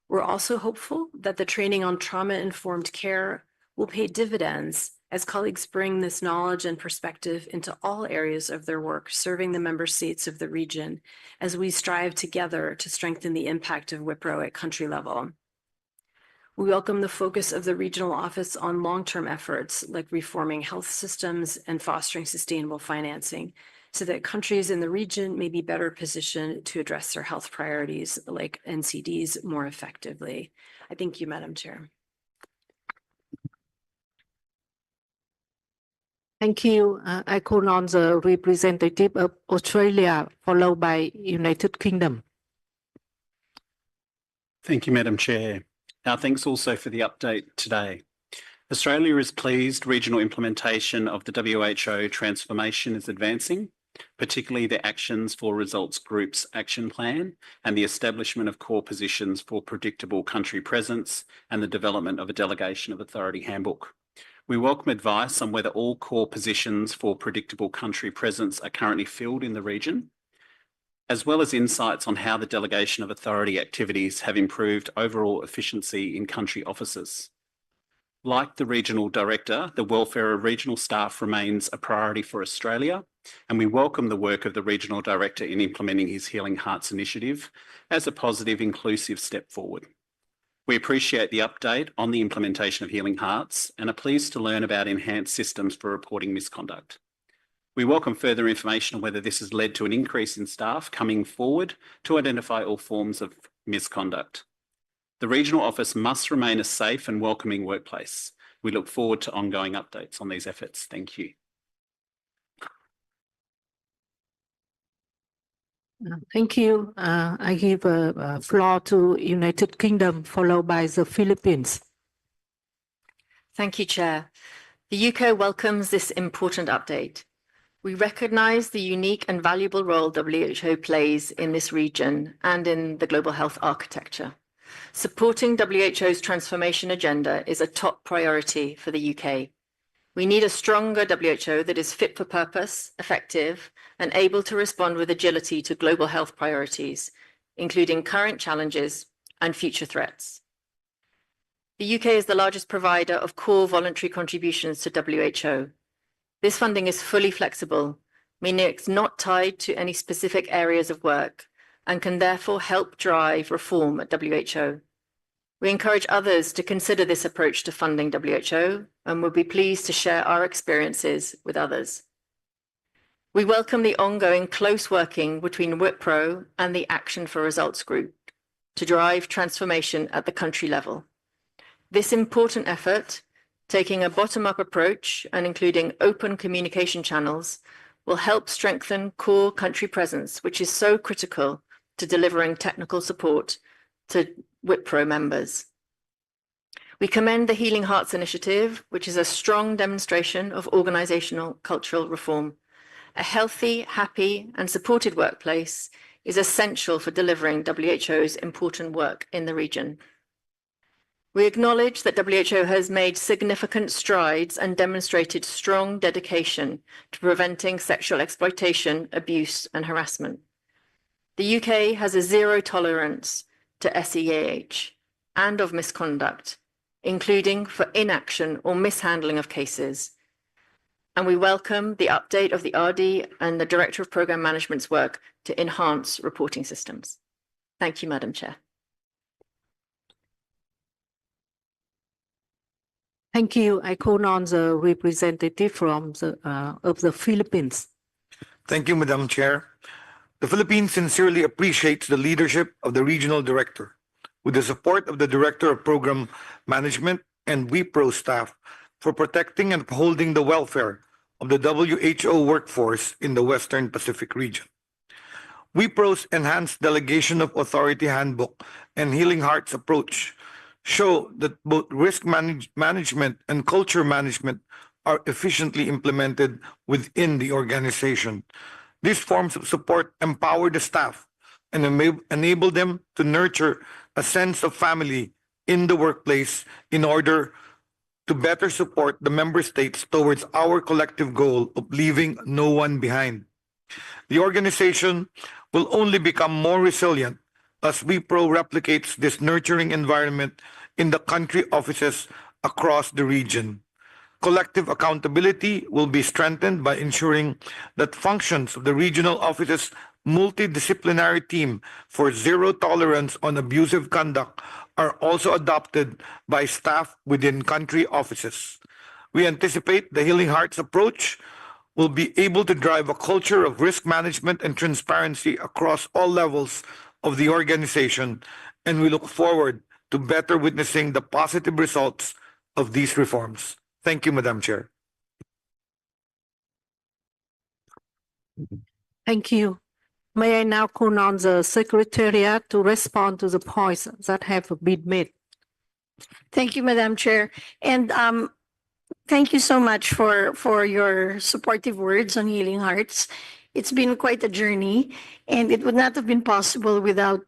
We're also hopeful that the training on trauma-informed care will pay dividends as colleagues bring this knowledge and perspective into all areas of their work, serving the member states of the region as we strive together to strengthen the impact of WIPRO at country level. We welcome the focus of the regional office on long-term efforts like reforming health systems and fostering sustainable financing, so that countries in the region may be better positioned to address their health priorities like NCDs more effectively. I thank you, Madam Chair. Thank you. I call on the representative of Australia, followed by United Kingdom. Thank you, Madam Chair. Our thanks also for the update today. Australia is pleased regional implementation of the WHO transformation is advancing, particularly the Actions for Results Group's action plan and the establishment of core positions for predictable country presence and the development of a delegation of authority handbook. We welcome advice on whether all core positions for predictable country presence are currently filled in the region, as well as insights on how the delegation of authority activities have improved overall efficiency in country offices. Like the regional director, the welfare of regional staff remains a priority for Australia, and we welcome the work of the regional director in implementing his Healing Hearts initiative as a positive, inclusive step forward. We appreciate the update on the implementation of Healing Hearts and are pleased to learn about enhanced systems for reporting misconduct. We welcome further information on whether this has led to an increase in staff coming forward to identify all forms of misconduct. The regional office must remain a safe and welcoming workplace. We look forward to ongoing updates on these efforts. Thank you. Thank you. I give a floor to United Kingdom, followed by the Philippines. Thank you, Chair. The UK welcomes this important update. We recognise the unique and valuable role WHO plays in this region and in the global health architecture. Supporting WHO's transformation agenda is a top priority for the UK. We need a stronger WHO that is fit for purpose, effective, and able to respond with agility to global health priorities, including current challenges and future threats. The UK is the largest provider of core voluntary contributions to WHO. This funding is fully flexible, meaning it's not tied to any specific areas of work and can therefore help drive reform at WHO. We encourage others to consider this approach to funding WHO and will be pleased to share our experiences with others. We welcome the ongoing close working between WIPRO and the Action for Results group to drive transformation at the country level. This important effort, taking a bottom-up approach and including open communication channels, will help strengthen core country presence, which is so critical to delivering technical support to WIPRO members. We commend the Healing Hearts Initiative, which is a strong demonstration of organizational cultural reform. A healthy, happy, and supported workplace is essential for delivering WHO's important work in the region. We acknowledge that WHO has made significant strides and demonstrated strong dedication to preventing sexual exploitation, abuse, and harassment. The UK has a zero tolerance to SEAH and of misconduct, including for inaction or mishandling of cases. And we welcome the update of the RD and the Director of Programme Management's work to enhance reporting systems. Thank you, Madam Chair. Thank you. I call on the representative from of the Philippines. Thank you, Madam Chair. The Philippines sincerely appreciates the leadership of the Regional Director, with the support of the Director of Program Management and WIPRO staff for protecting and upholding the welfare of the WHO workforce in the Western Pacific region. WIPRO's enhanced delegation of authority handbook and Healing Hearts approach show that both risk management and culture management are efficiently implemented within the organization. These forms of support empower the staff and enable them to nurture a sense of family in the workplace in order to better support the member states towards our collective goal of leaving no one behind. The organization will only become more resilient as WIPRO replicates this nurturing environment in the country offices across the region. Collective accountability will be strengthened by ensuring that functions of the regional offices' multidisciplinary team for zero tolerance on abusive conduct are also adopted by staff within country offices. We anticipate the Healing Hearts approach will be able to drive a culture of risk management and transparency across all levels of the organization, and we look forward to better witnessing the positive results of these reforms. Thank you, Madam Chair. Thank you. May I now call on the Secretariat to respond to the points that have been made. Thank you, Madam Chair. And thank you so much for your supportive words on Healing Hearts. It's been quite a journey, and it would not have been possible without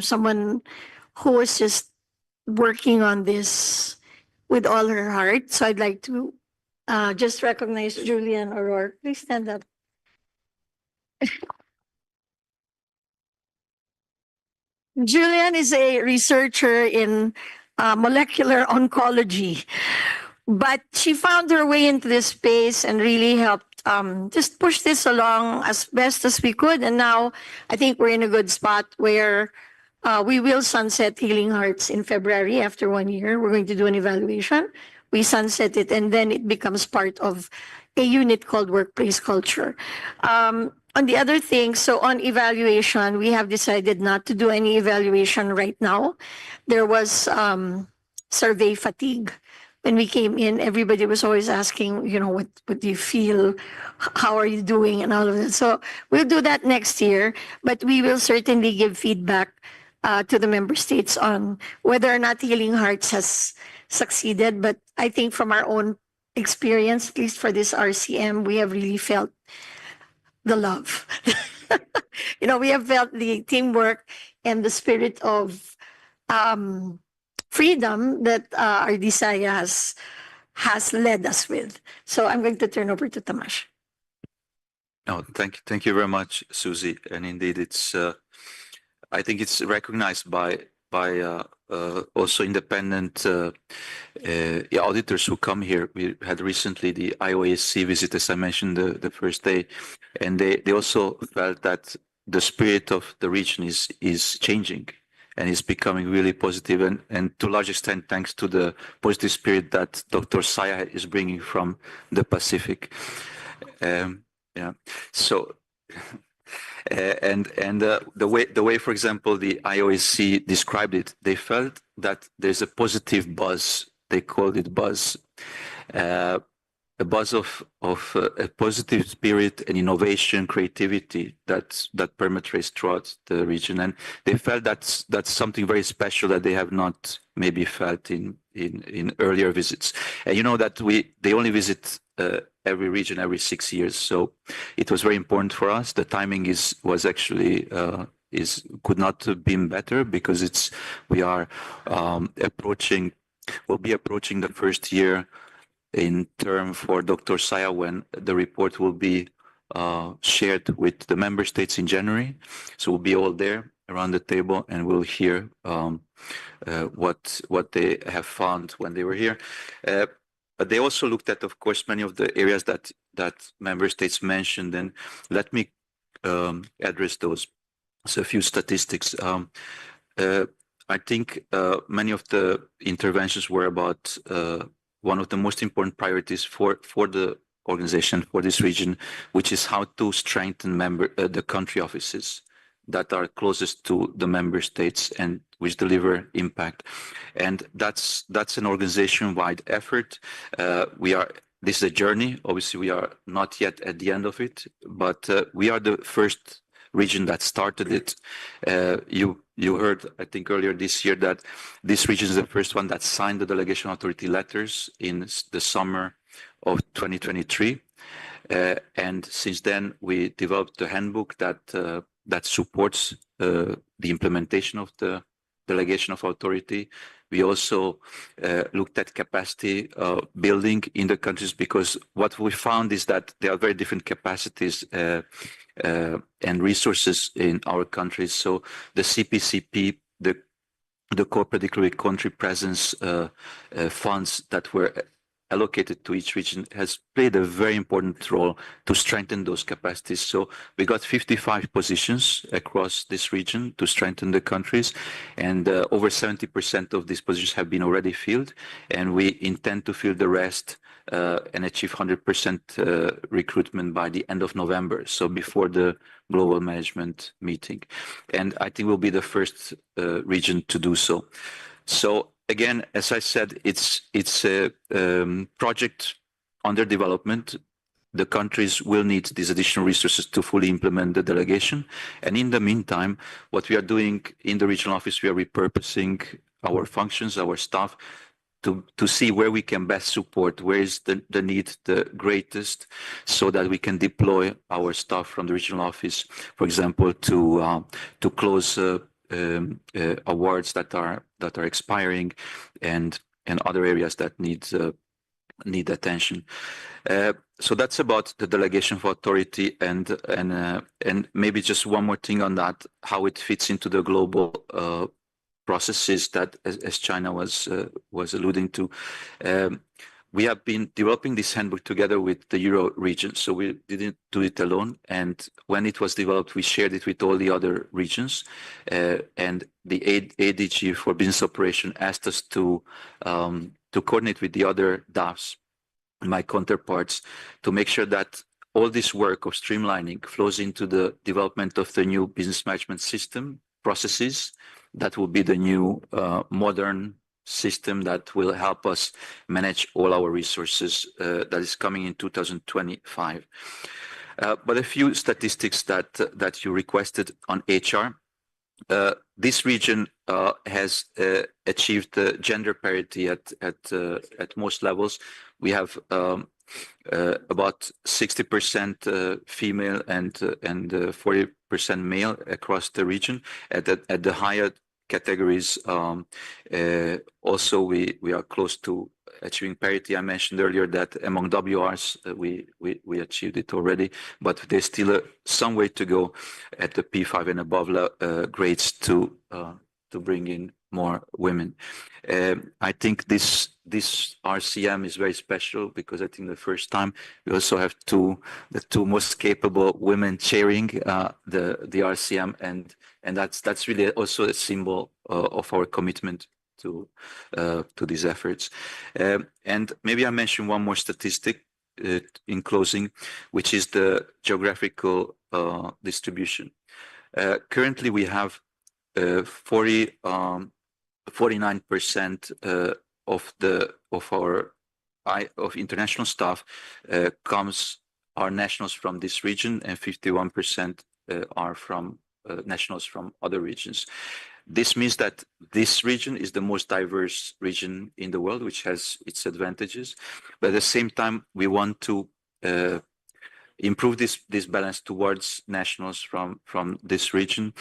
someone who was just working on this with all her heart. So I'd like to just recognize Julian O'Rourke. Please stand up. Julian is a researcher in molecular oncology, but she found her way into this space and really helped just push this along as best as we could. And now I think we're in a good spot where we will sunset Healing Hearts in February after 1 year. We're going to do an evaluation. We sunset it, and then it becomes part of a unit called Workplace Culture. On the other thing, so on evaluation, we have decided not to do any evaluation right now. There was survey fatigue when we came in, everybody was always asking, what do you feel? How are you doing? And all of that. So we'll do that next year, but we will certainly give feedback to the member states on whether or not Healing Hearts has succeeded. But I think from our own experience, at least for this RCM, we have really felt the love. We have felt the teamwork and the spirit of freedom that our Disaya has led us with. So I'm going to turn over to Tamash. No, thank you very much, Susie. And indeed, it's I think it's recognized by also independent auditors who come here. We had recently the IOAC visit, as I mentioned the first day, and they also felt that the spirit of the region is changing and is becoming really positive, and to a large extent thanks to the positive spirit that Dr. Saya is bringing from the Pacific. So. The way, for example, the IOAC described it, they felt that there's a positive buzz. They called it buzz, a buzz of a positive spirit and innovation, creativity that permeates throughout the region, and they felt that's something very special that they have not maybe felt in earlier visits. And that they only visit every region every 6 years, so it was very important for us. The timing was actually could not have been better, because we'll be approaching the first year in term for Dr. Saya, when the report will be shared with the member states in January. So we'll be all there around the table, and we'll hear what they have found when they were here. But they also looked at, of course, many of the areas that member states mentioned, and let me address those. So a few statistics. I think many of the interventions were about one of the most important priorities for the organization, for this region, which is how to strengthen the country offices that are closest to the member states and which deliver impact. And that's an organization-wide effort. This is a journey. Obviously, we are not yet at the end of it, but we are the first region that started it. You heard, I think, earlier this year that this region is the first one that signed the delegation authority letters in the summer of 2023. And since then, we developed a handbook that supports the implementation of the delegation of authority. We also looked at capacity building in the countries, because what we found is that there are very different capacities and resources in our countries. So the CPCP, the corporate economic country presence funds that were allocated to each region has played a very important role to strengthen those capacities. So we got 55 positions across this region to strengthen the countries, and over 70% of these positions have been already filled, and we intend to fill the rest and achieve 100% recruitment by the end of November, so before the global management meeting. And I think we'll be the first region to do so. So again, as I said, it's a project under development. The countries will need these additional resources to fully implement the delegation. And in the meantime, what we are doing in the regional office, we are repurposing our functions, our staff, to see where we can best support, where is the need the greatest, so that we can deploy our staff from the regional office, for example, to close awards that are expiring, and other areas that need attention. So that's about the delegation of authority, and maybe just one more thing on that, how it fits into the global processes that, as China was alluding to. We have been developing this handbook together with the Euro region, so we didn't do it alone. And when it was developed, we shared it with all the other regions. And the ADG for business operation asked us to coordinate with the other DAFs, my counterparts, to make sure that all this work of streamlining flows into the development of the new business management system processes that will be the new modern system that will help us manage all our resources that is coming in 2025. But a few statistics that you requested on HR. This region has achieved gender parity at most levels. We have about 60% female and 40% male across the region. At the higher categories, also we are close to achieving parity. I mentioned earlier that among WRs we achieved it already, but there's still some way to go at the P5 and above grades to bring in more women. I think this RCM is very special because I think the first time we also have the two most capable women chairing the RCM, and that's really also a symbol of our commitment to these efforts. And maybe I mention one more statistic in closing, which is the geographical distribution. Currently, we have 49% of international staff are nationals from this region, and 51% are from nationals from other regions. This means that this region is the most diverse region in the world, which has its advantages. But at the same time, we want to improve this balance towards nationals from this region,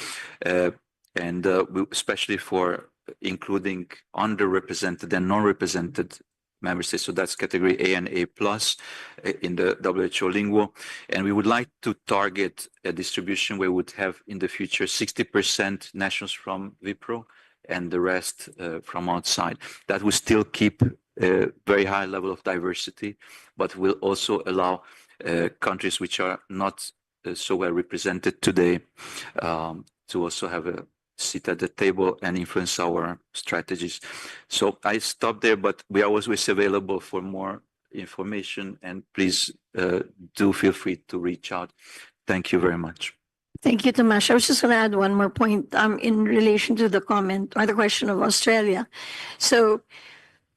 and especially for including underrepresented and non-represented member states. So that's category A and A plus in the WHO lingo. And we would like to target a distribution where we would have in the future 60% nationals from Wipro and the rest from outside. That will still keep a very high level of diversity, but will also allow countries which are not so well represented today to also have a seat at the table and influence our strategies. So I stop there, but we are always available for more information, and please do feel free to reach out. Thank you very much. Thank you, Tomas. I was just going to add one more point in relation to the comment or the question of Australia. So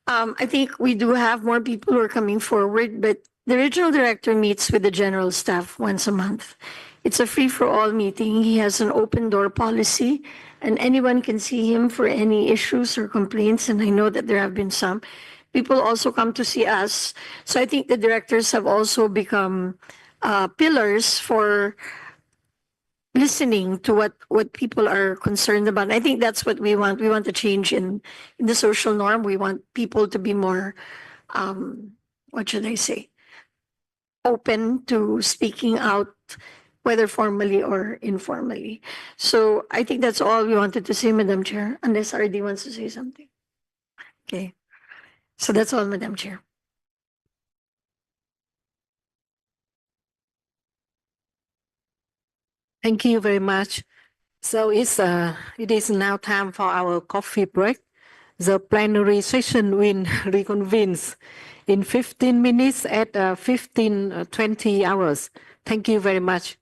I think we do have more people who are coming forward, but the regional director meets with the general staff once a month. It's a free-for-all meeting. He has an open door policy, and anyone can see him for any issues or complaints, and I know that there have been some. People also come to see us. So I think the directors have also become pillars for listening to what people are concerned about. I think that's what we want. We want a change in the social norm. We want people to be more, what should I say, open to speaking out, whether formally or informally. So I think that's all we wanted to say, Madam Chair, unless RD wants to say something. Okay. So that's all, Madam Chair. Thank you very much. So it is now time for our coffee break. The plenary session will reconvene in 15 minutes at 15:20 hours. Thank you very much.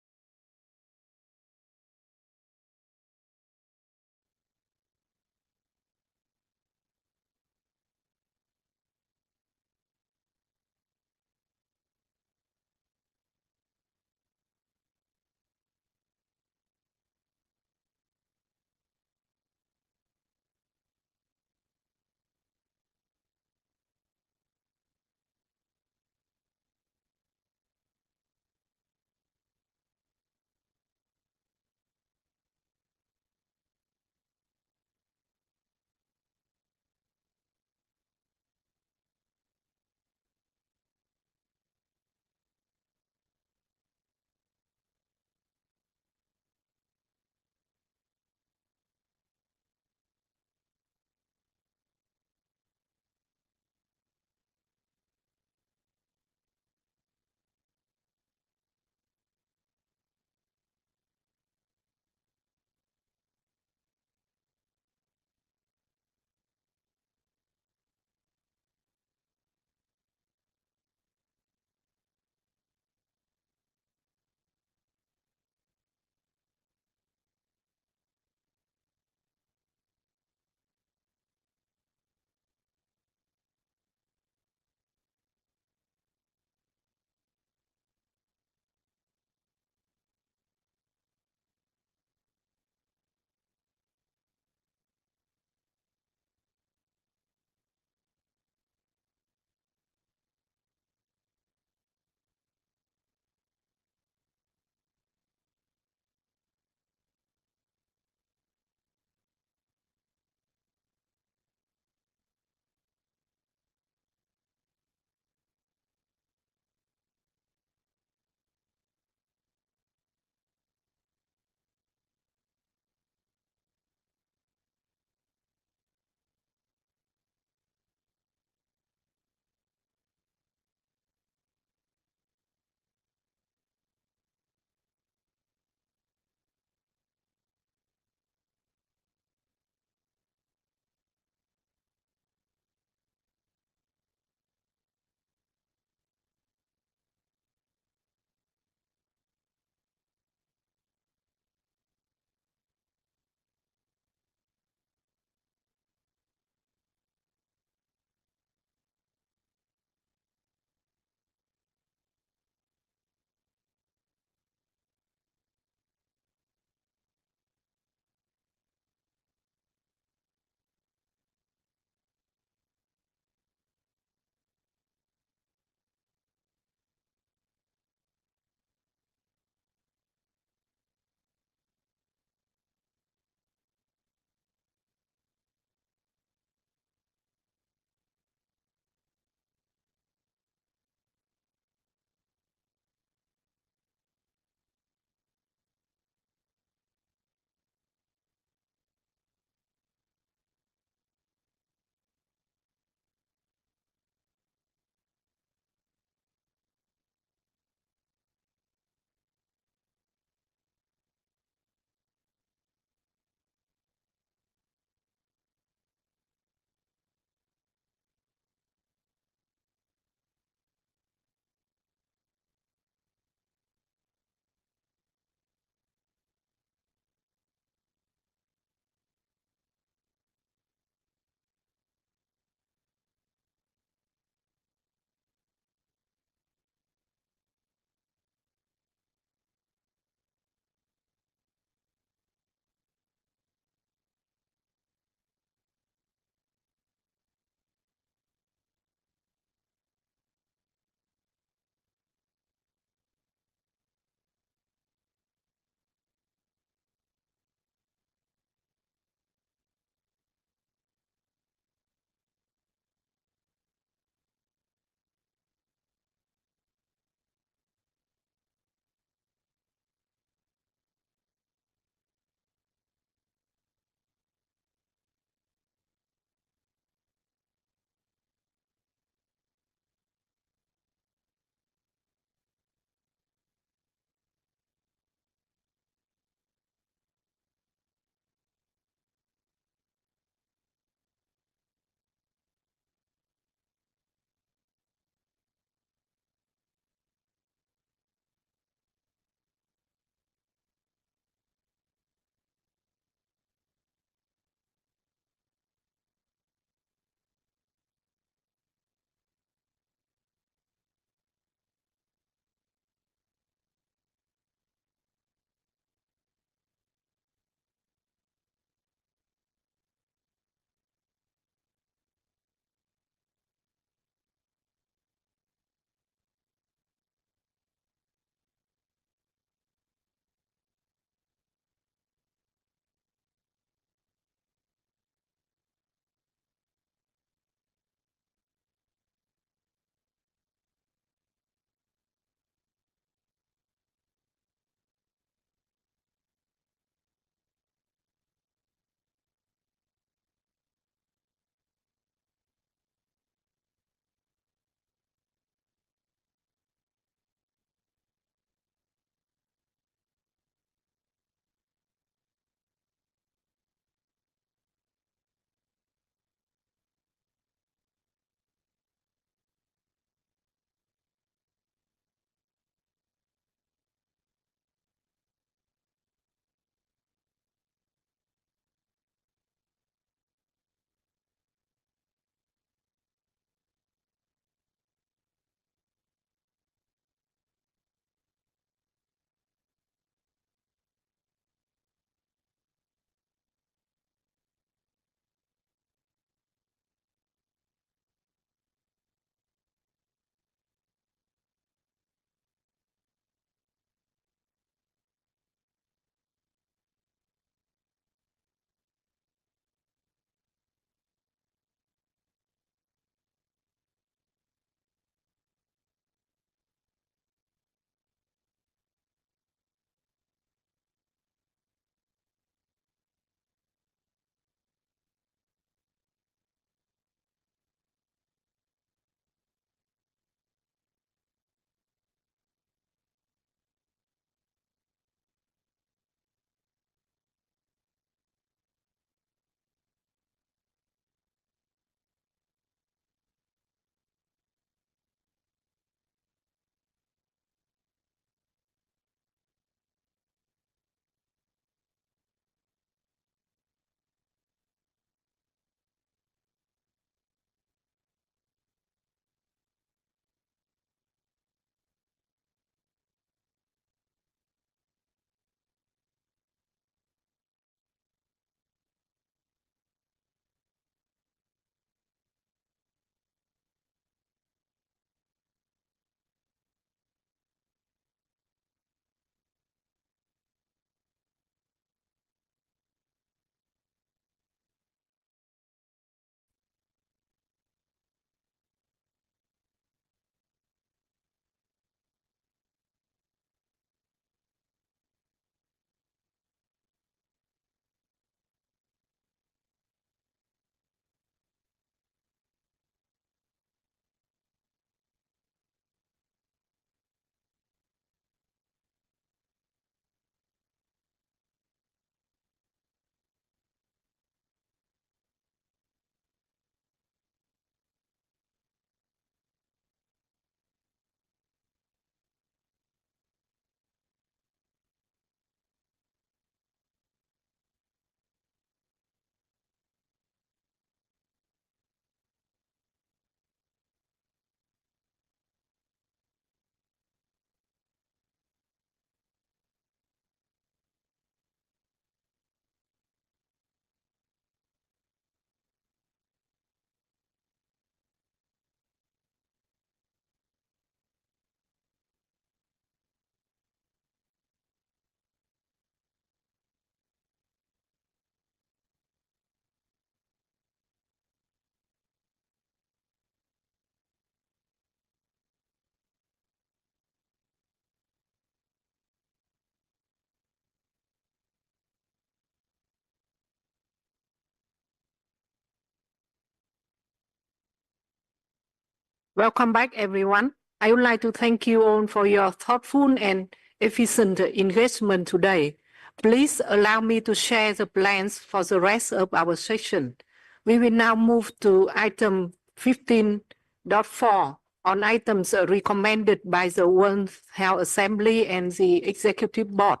Welcome back, everyone. I would like to thank you all for your thoughtful and efficient engagement today. Please allow me to share the plans for the rest of our session. We will now move to item 15.4 on items recommended by the World Health Assembly and the Executive Board.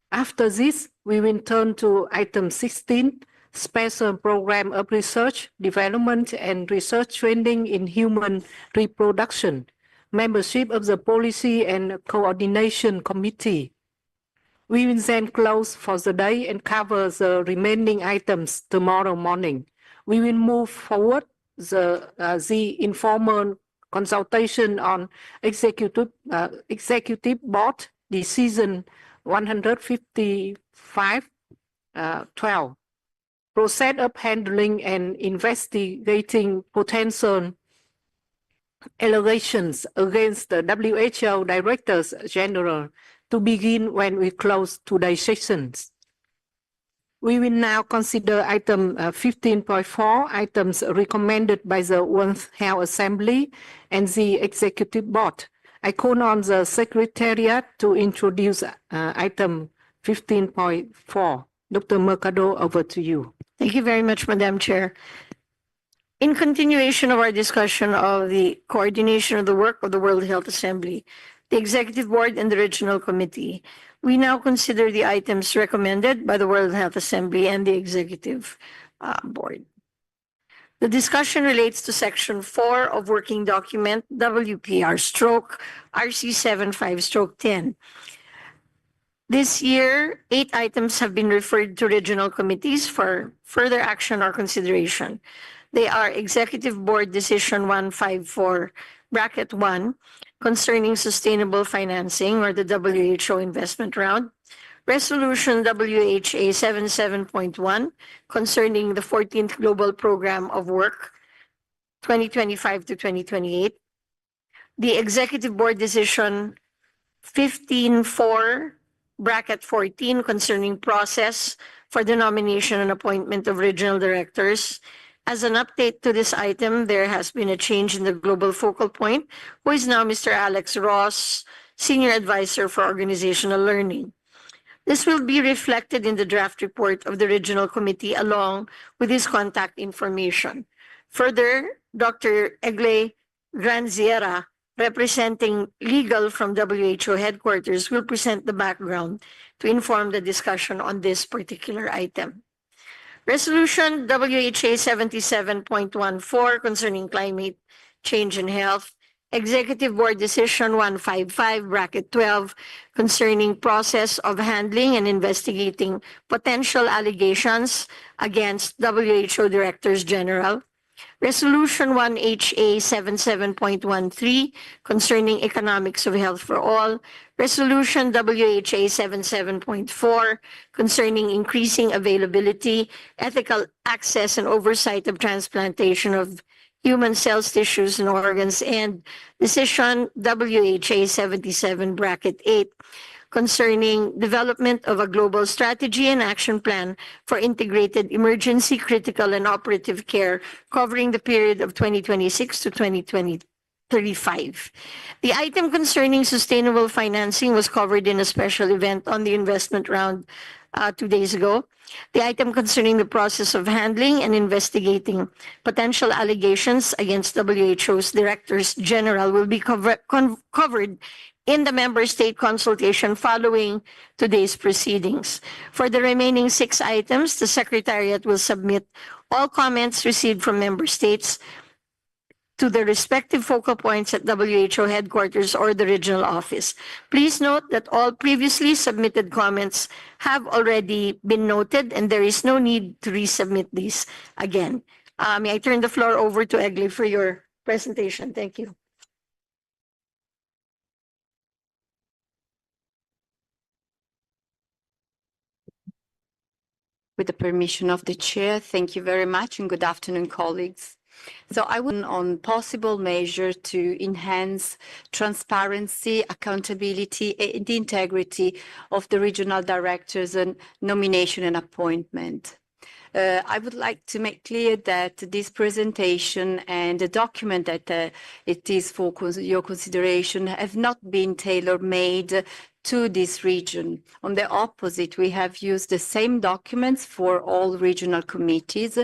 After this, we will turn to item 16, Special Program of Research, Development and Research Training in Human Reproduction, membership of the Policy and Coordination Committee. We will then close for the day and cover the remaining items tomorrow morning. We will move forward the informal consultation on Executive Board Decision 155-12. Process of handling and investigating potential allegations against the WHO Directors General to begin when we close today's sessions. We will now consider item 15.4, items recommended by the World Health Assembly and the Executive Board. I call on the Secretariat to introduce item 15.4. Dr. Mercado, over to you. Thank you very much, Madam Chair. In continuation of our discussion of the coordination of the work of the World Health Assembly, the Executive Board and the Regional Committee, we now consider the items recommended by the World Health Assembly and the Executive Board. The discussion relates to Section 4 of Working Document WPR/RC75/10. This year, 8 items have been referred to regional committees for further action or consideration. They are Executive Board Decision 154(1) concerning sustainable financing or the WHO investment round, Resolution WHA 77.1 concerning the 14th Global Program of Work 2025 to 2028, the Executive Board Decision 15(4)(14) concerning process for the nomination and appointment of regional directors. As an update to this item, there has been a change in the global focal point, who is now Mr. Alex Ross, Senior Advisor for Organizational Learning. This will be reflected in the draft report of the Regional Committee along with his contact information. Further, Dr. Egle Granziera, representing legal from WHO headquarters, will present the background to inform the discussion on this particular item. Resolution WHA 77.14 concerning climate change and health, Executive Board Decision 155(12) concerning process of handling and investigating potential allegations against WHO Directors General, Resolution 1HA 77.13 concerning economics of health for all, Resolution WHA 77.4 concerning increasing availability, ethical access and oversight of transplantation of human cells, tissues, and organs, and Decision WHA 77(8) concerning development of a global strategy and action plan for integrated emergency, critical, and operative care covering the period of 2026 to 2035. The item concerning sustainable financing was covered in a special event on the investment round 2 days ago. The item concerning the process of handling and investigating potential allegations against WHO's Directors General will be covered in the member state consultation following today's proceedings. For the remaining 6 items, the Secretariat will submit all comments received from member states to the respective focal points at WHO headquarters or the regional office. Please note that all previously submitted comments have already been noted and there is no need to resubmit these again. May I turn the floor over to Egle for your presentation. Thank you. With the permission of the chair, thank you very much and good afternoon, colleagues. So I will on possible measures to enhance transparency, accountability, and the integrity of the regional directors and nomination and appointment. I would like to make clear that this presentation and the document that it is for your consideration have not been tailor-made to this region. On the opposite, we have used the same documents for all regional committees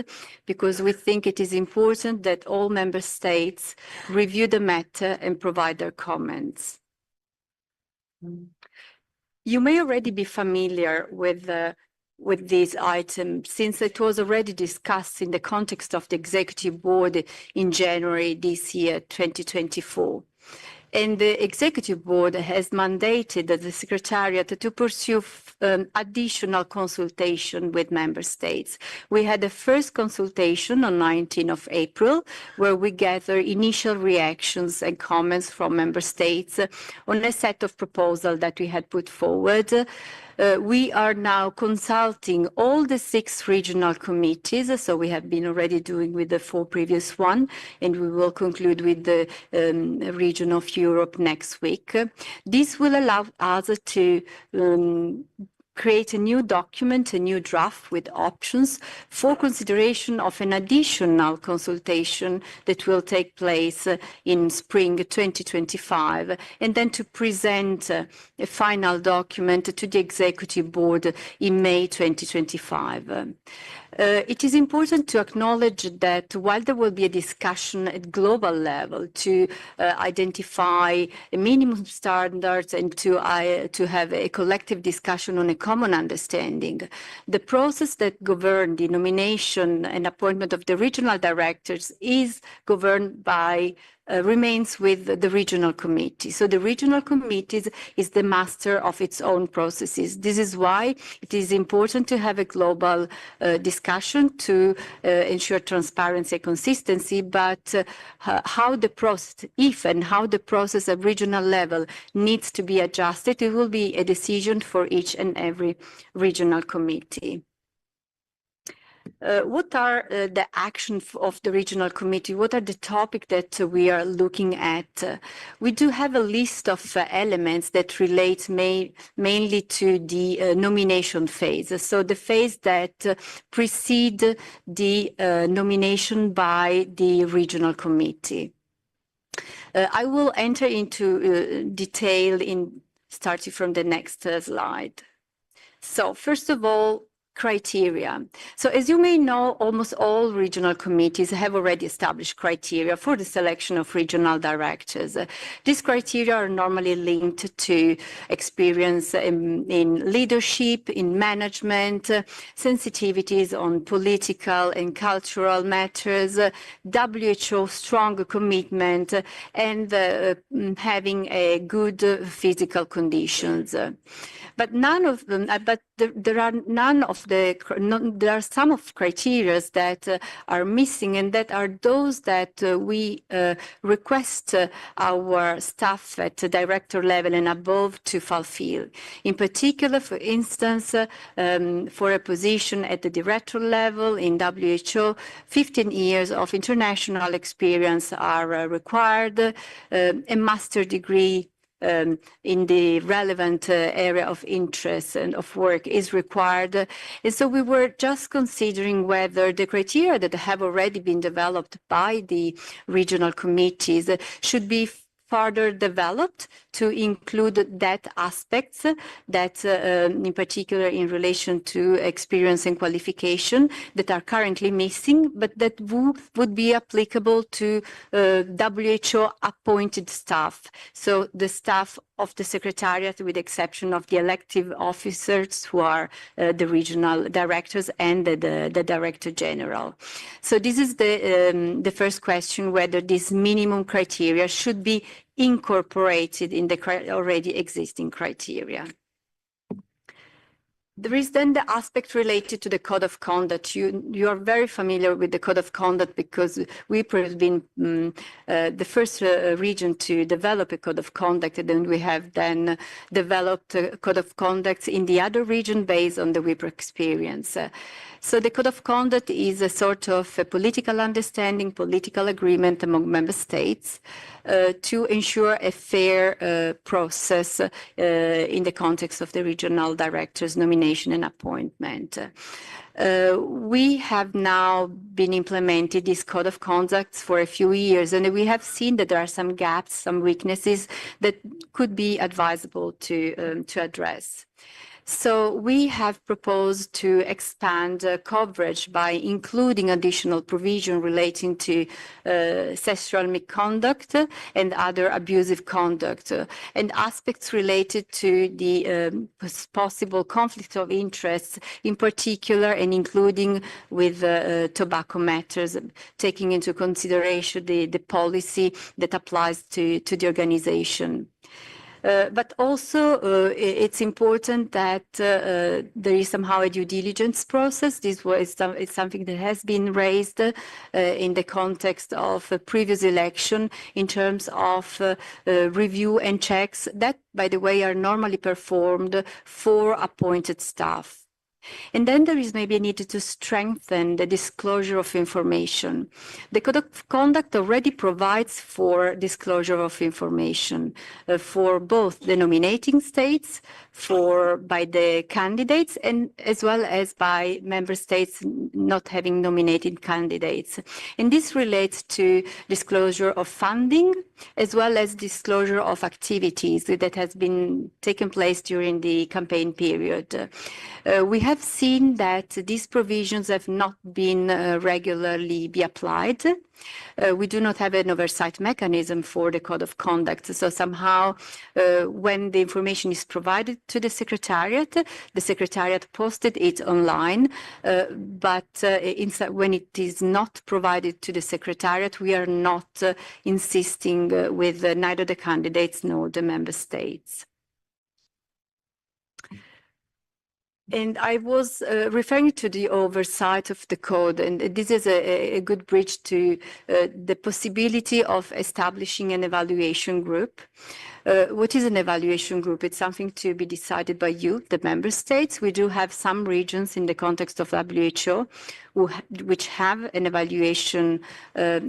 because we think it is important that all member states review the matter and provide their comments. You may already be familiar with this item since it was already discussed in the context of the Executive Board in January this year, 2024. And the Executive Board has mandated the Secretariat to pursue additional consultation with Member States. We had the first consultation on 19th of April, where we gathered initial reactions and comments from Member States on a set of proposals that we had put forward. We are now consulting all the 6 regional committees, so we have been already doing with the 4 previous one, and we will conclude with the region of Europe next week. This will allow us to create a new document, a new draft with options for consideration of an additional consultation that will take place in spring 2025, and then to present a final document to the Executive Board in May 2025. It is important to acknowledge that while there will be a discussion at global level to identify minimum standards and to have a collective discussion on a common understanding, the process that governed the nomination and appointment of the regional directors is governed by remains with the regional committee. So the regional committee is the master of its own processes. This is why it is important to have a global discussion to ensure transparency and consistency, but how the process, if and how the process at regional level needs to be adjusted, it will be a decision for each and every regional committee. What are the actions of the regional committee? What are the topics that we are looking at? We do have a list of elements that relate mainly to the nomination phase. So the phase that precedes the nomination by the regional committee. I will enter into detail starting from the next slide. So first of all, criteria. So as you may know, almost all regional committees have already established criteria for the selection of regional directors. These criteria are normally linked to experience in leadership, in management, sensitivities on political and cultural matters, WHO strong commitment, and having a good physical conditions. But none of them. There are some of criteria that are missing, and that are those that we request our staff at the director level and above to fulfill. In particular, for instance, for a position at the director level in WHO, 15 years of international experience are required, a master's degree in the relevant area of interest and of work is required. And so we were just considering whether the criteria that have already been developed by the regional committees should be further developed to include that aspects that in particular in relation to experience and qualification that are currently missing, but that would be applicable to WHO appointed staff. So the staff of the Secretariat, with the exception of the elective officers who are the regional directors and the Director General. So this is the first question, whether this minimum criteria should be incorporated in the already existing criteria. There is then the aspect related to the code of conduct. You are very familiar with the code of conduct because we have been the first region to develop a code of conduct, and then we have then developed a code of conduct in the other region based on the WIPR experience. So the code of conduct is a sort of a political understanding, political agreement among member states to ensure a fair process in the context of the regional directors nomination nomination and appointment. We have now been implementing this code of conduct for a few years, and we have seen that there are some gaps, some weaknesses that could be advisable to address. So we have proposed to expand coverage by including additional provision relating to sexual misconduct and other abusive conduct and aspects related to the possible conflict of interest, in particular, and including with tobacco matters, taking into consideration the policy that applies to the organization. But also, it's important that there is somehow a due diligence process. This is something that has been raised in the context of a previous election in terms of review and checks that, by the way, are normally performed for appointed staff. And then there is maybe a need to strengthen the disclosure of information. The Code of Conduct already provides for disclosure of information for both the nominating states, by the candidates, and as well as by member states not having nominated candidates. And this relates to disclosure of funding, as well as disclosure of activities that has been taken place during the campaign period. We have seen that these provisions have not been regularly applied. We do not have an oversight mechanism for the Code of Conduct. So somehow, when the information is provided to the Secretariat posted it online. But when it is not provided to the Secretariat, we are not insisting with neither the candidates nor the member states. And I was referring to the oversight of the code, and this is a good bridge to the possibility of establishing an evaluation group. What is an evaluation group? It's something to be decided by you, the member states. We do have some regions in the context of WHO which have an evaluation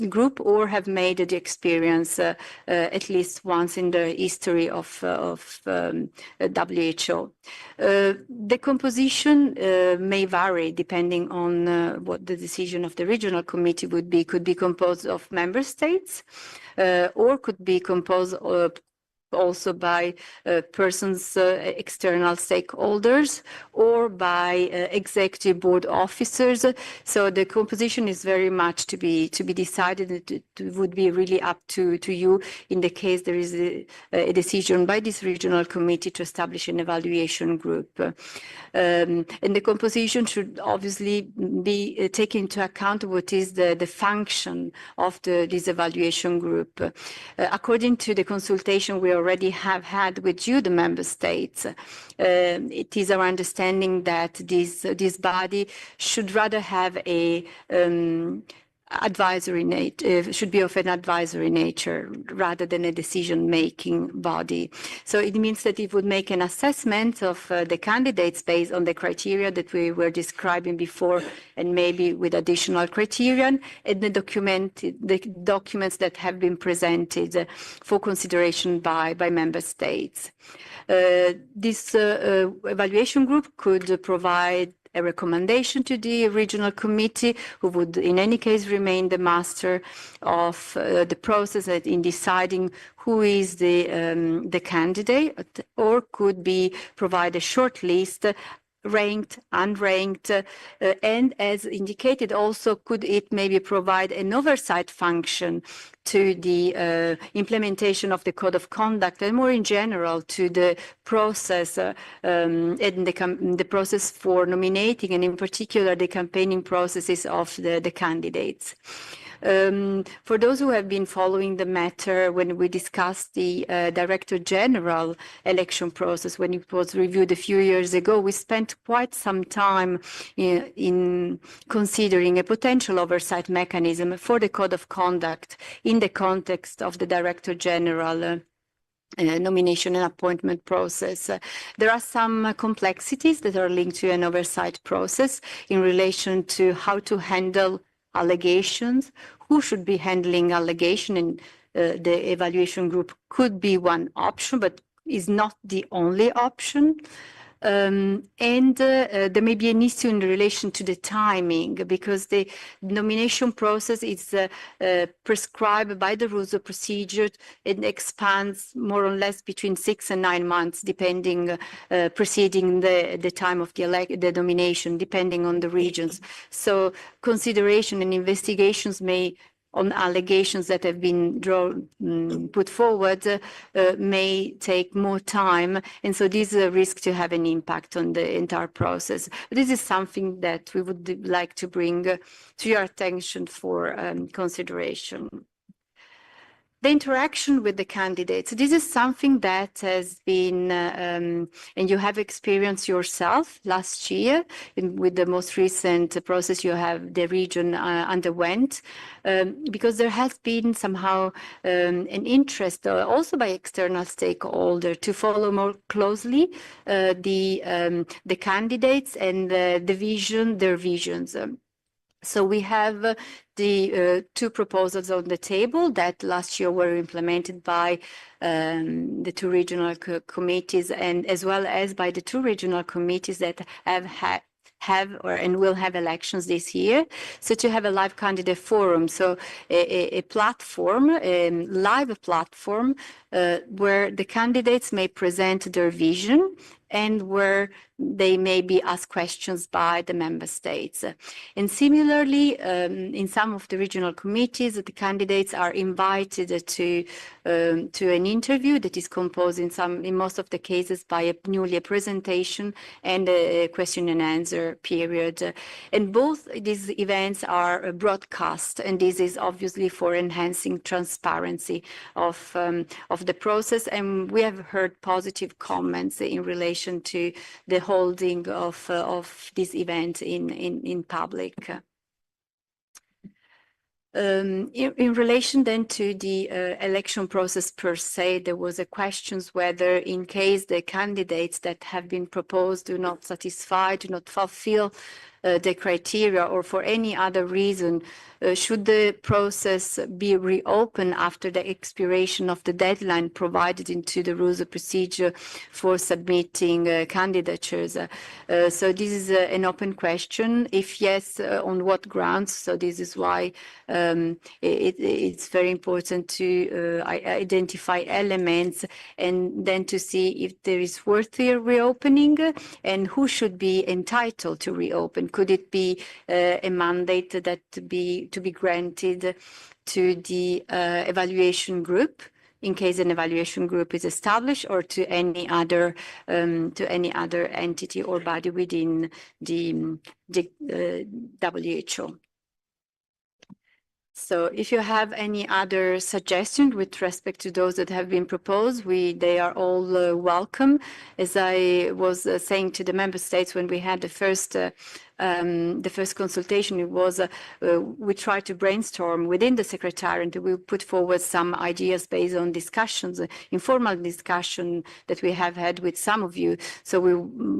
group or have made the experience at least once in the history of WHO. The composition may vary depending on what the decision of the regional committee would be. Could be composed of member states or could be composed also by persons, external stakeholders, or by executive board officers. So the composition is very much to be decided. It would be really up to you in the case there is a decision by this regional committee to establish an evaluation group. And the composition should obviously be taken into account what is the function of this evaluation group. According to the consultation we already have had with you, the member states, it is our understanding that this body should rather have a advisory nature, should be of an advisory nature rather than a decision-making body. So it means that it would make an assessment of the candidates based on the criteria that we were describing before, and maybe with additional criterion, and the documents that have been presented for consideration by member states. This evaluation group could provide a recommendation to the regional committee, who would in any case remain the master of the process in deciding who is the candidate, or could be provide a short list, ranked, unranked, and as indicated also could it maybe provide an oversight function to the implementation of the Code of Conduct, and more in general to the process and the process for nominating, and in particular the campaigning processes of the candidates. For those who have been following the matter, when we discussed the Director General election process, when it was reviewed a few years ago, we spent quite some time in considering a potential oversight mechanism for the Code of Conduct in the context of the Director General nomination and appointment process. There are some complexities that are linked to an oversight process in relation to how to handle allegations, who should be handling allegation, and the evaluation group could be one option, but is not the only option. There may be an issue in relation to the timing because the nomination process is prescribed by the rules of procedure. It expands more or less between 6 and 9 months, depending preceding the time of the nomination, depending on the regions. So consideration and investigations on allegations that have been put forward may take more time. And so this is a risk to have an impact on the entire process. This is something that we would like to bring to your attention for consideration. The interaction with the candidates. This is something that has been, and you have experienced yourself last year with the most recent process the region underwent, because there has been somehow an interest also by external stakeholders to follow more closely the candidates and their visions. So we have the two proposals on the table that last year were implemented by the two regional committees and as well as by the two regional committees that and will have elections this year. So to have a live candidate forum, so a platform, a live platform where the candidates may present their vision and where they may be asked questions by the member states. And similarly, in some of the regional committees, the candidates are invited to an interview that is composed in most of the cases by a presentation and a question and answer period. And both these events are broadcast, and this is obviously for enhancing transparency of the process. And we have heard positive comments in relation to the holding of this event in public. In relation then to the election process per se, there was a question whether in case the candidates that have been proposed do not fulfill the criteria or for any other reason, should the process be reopened after the expiration of the deadline provided into the rules of procedure for submitting candidatures? So this is an open question. If yes, on what grounds? So this is why it's very important to identify elements and then to see if there is worthy reopening and who should be entitled to reopen. Could it be a mandate that to be granted to the evaluation group in case an evaluation group is established, or to any other entity or body within the WHO? So if you have any other suggestions with respect to those that have been proposed, they are all welcome. As I was saying to the member states when we had the first consultation, it was we tried to brainstorm within the Secretariat. We put forward some ideas based on discussions, informal discussion that we have had with some of you. So we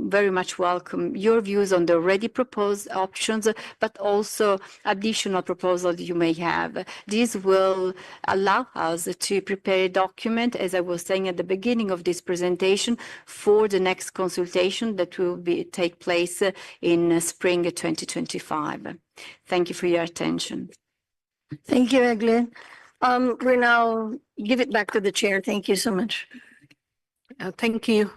very much welcome your views on the already proposed options, but also additional proposals you may have. This will allow us to prepare a document, as I was saying at the beginning of this presentation, for the next consultation that will take place in spring 2025. Thank you for your attention. Thank you, Eglin. We now give it back to the chair. Thank you so much. Thank you.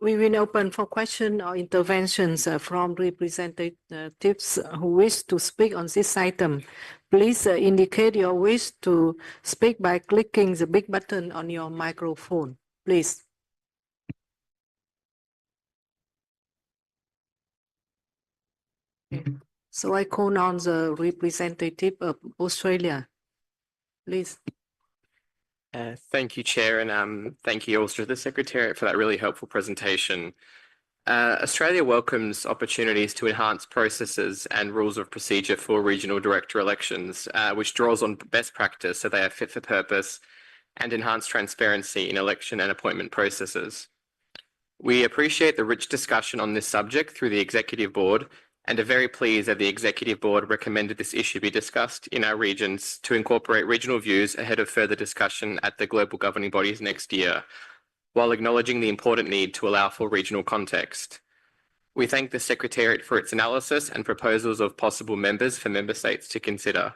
We will open for questions or interventions from representatives who wish to speak on this item. Please indicate your wish to speak by clicking the big button on your microphone, please. So I call on the representative of Australia, please. Thank you, Chair, and thank you also to the Secretariat for that really helpful presentation. Australia welcomes opportunities to enhance processes and rules of procedure for regional director elections, which draws on best practice so they are fit for purpose and enhance transparency in election and appointment processes. We appreciate the rich discussion on this subject through the Executive Board and are very pleased that the Executive Board recommended this issue be discussed in our regions to incorporate regional views ahead of further discussion at the global governing bodies next year. while acknowledging the important need to allow for regional context. We thank the Secretariat for its analysis and proposals of possible members for member states to consider.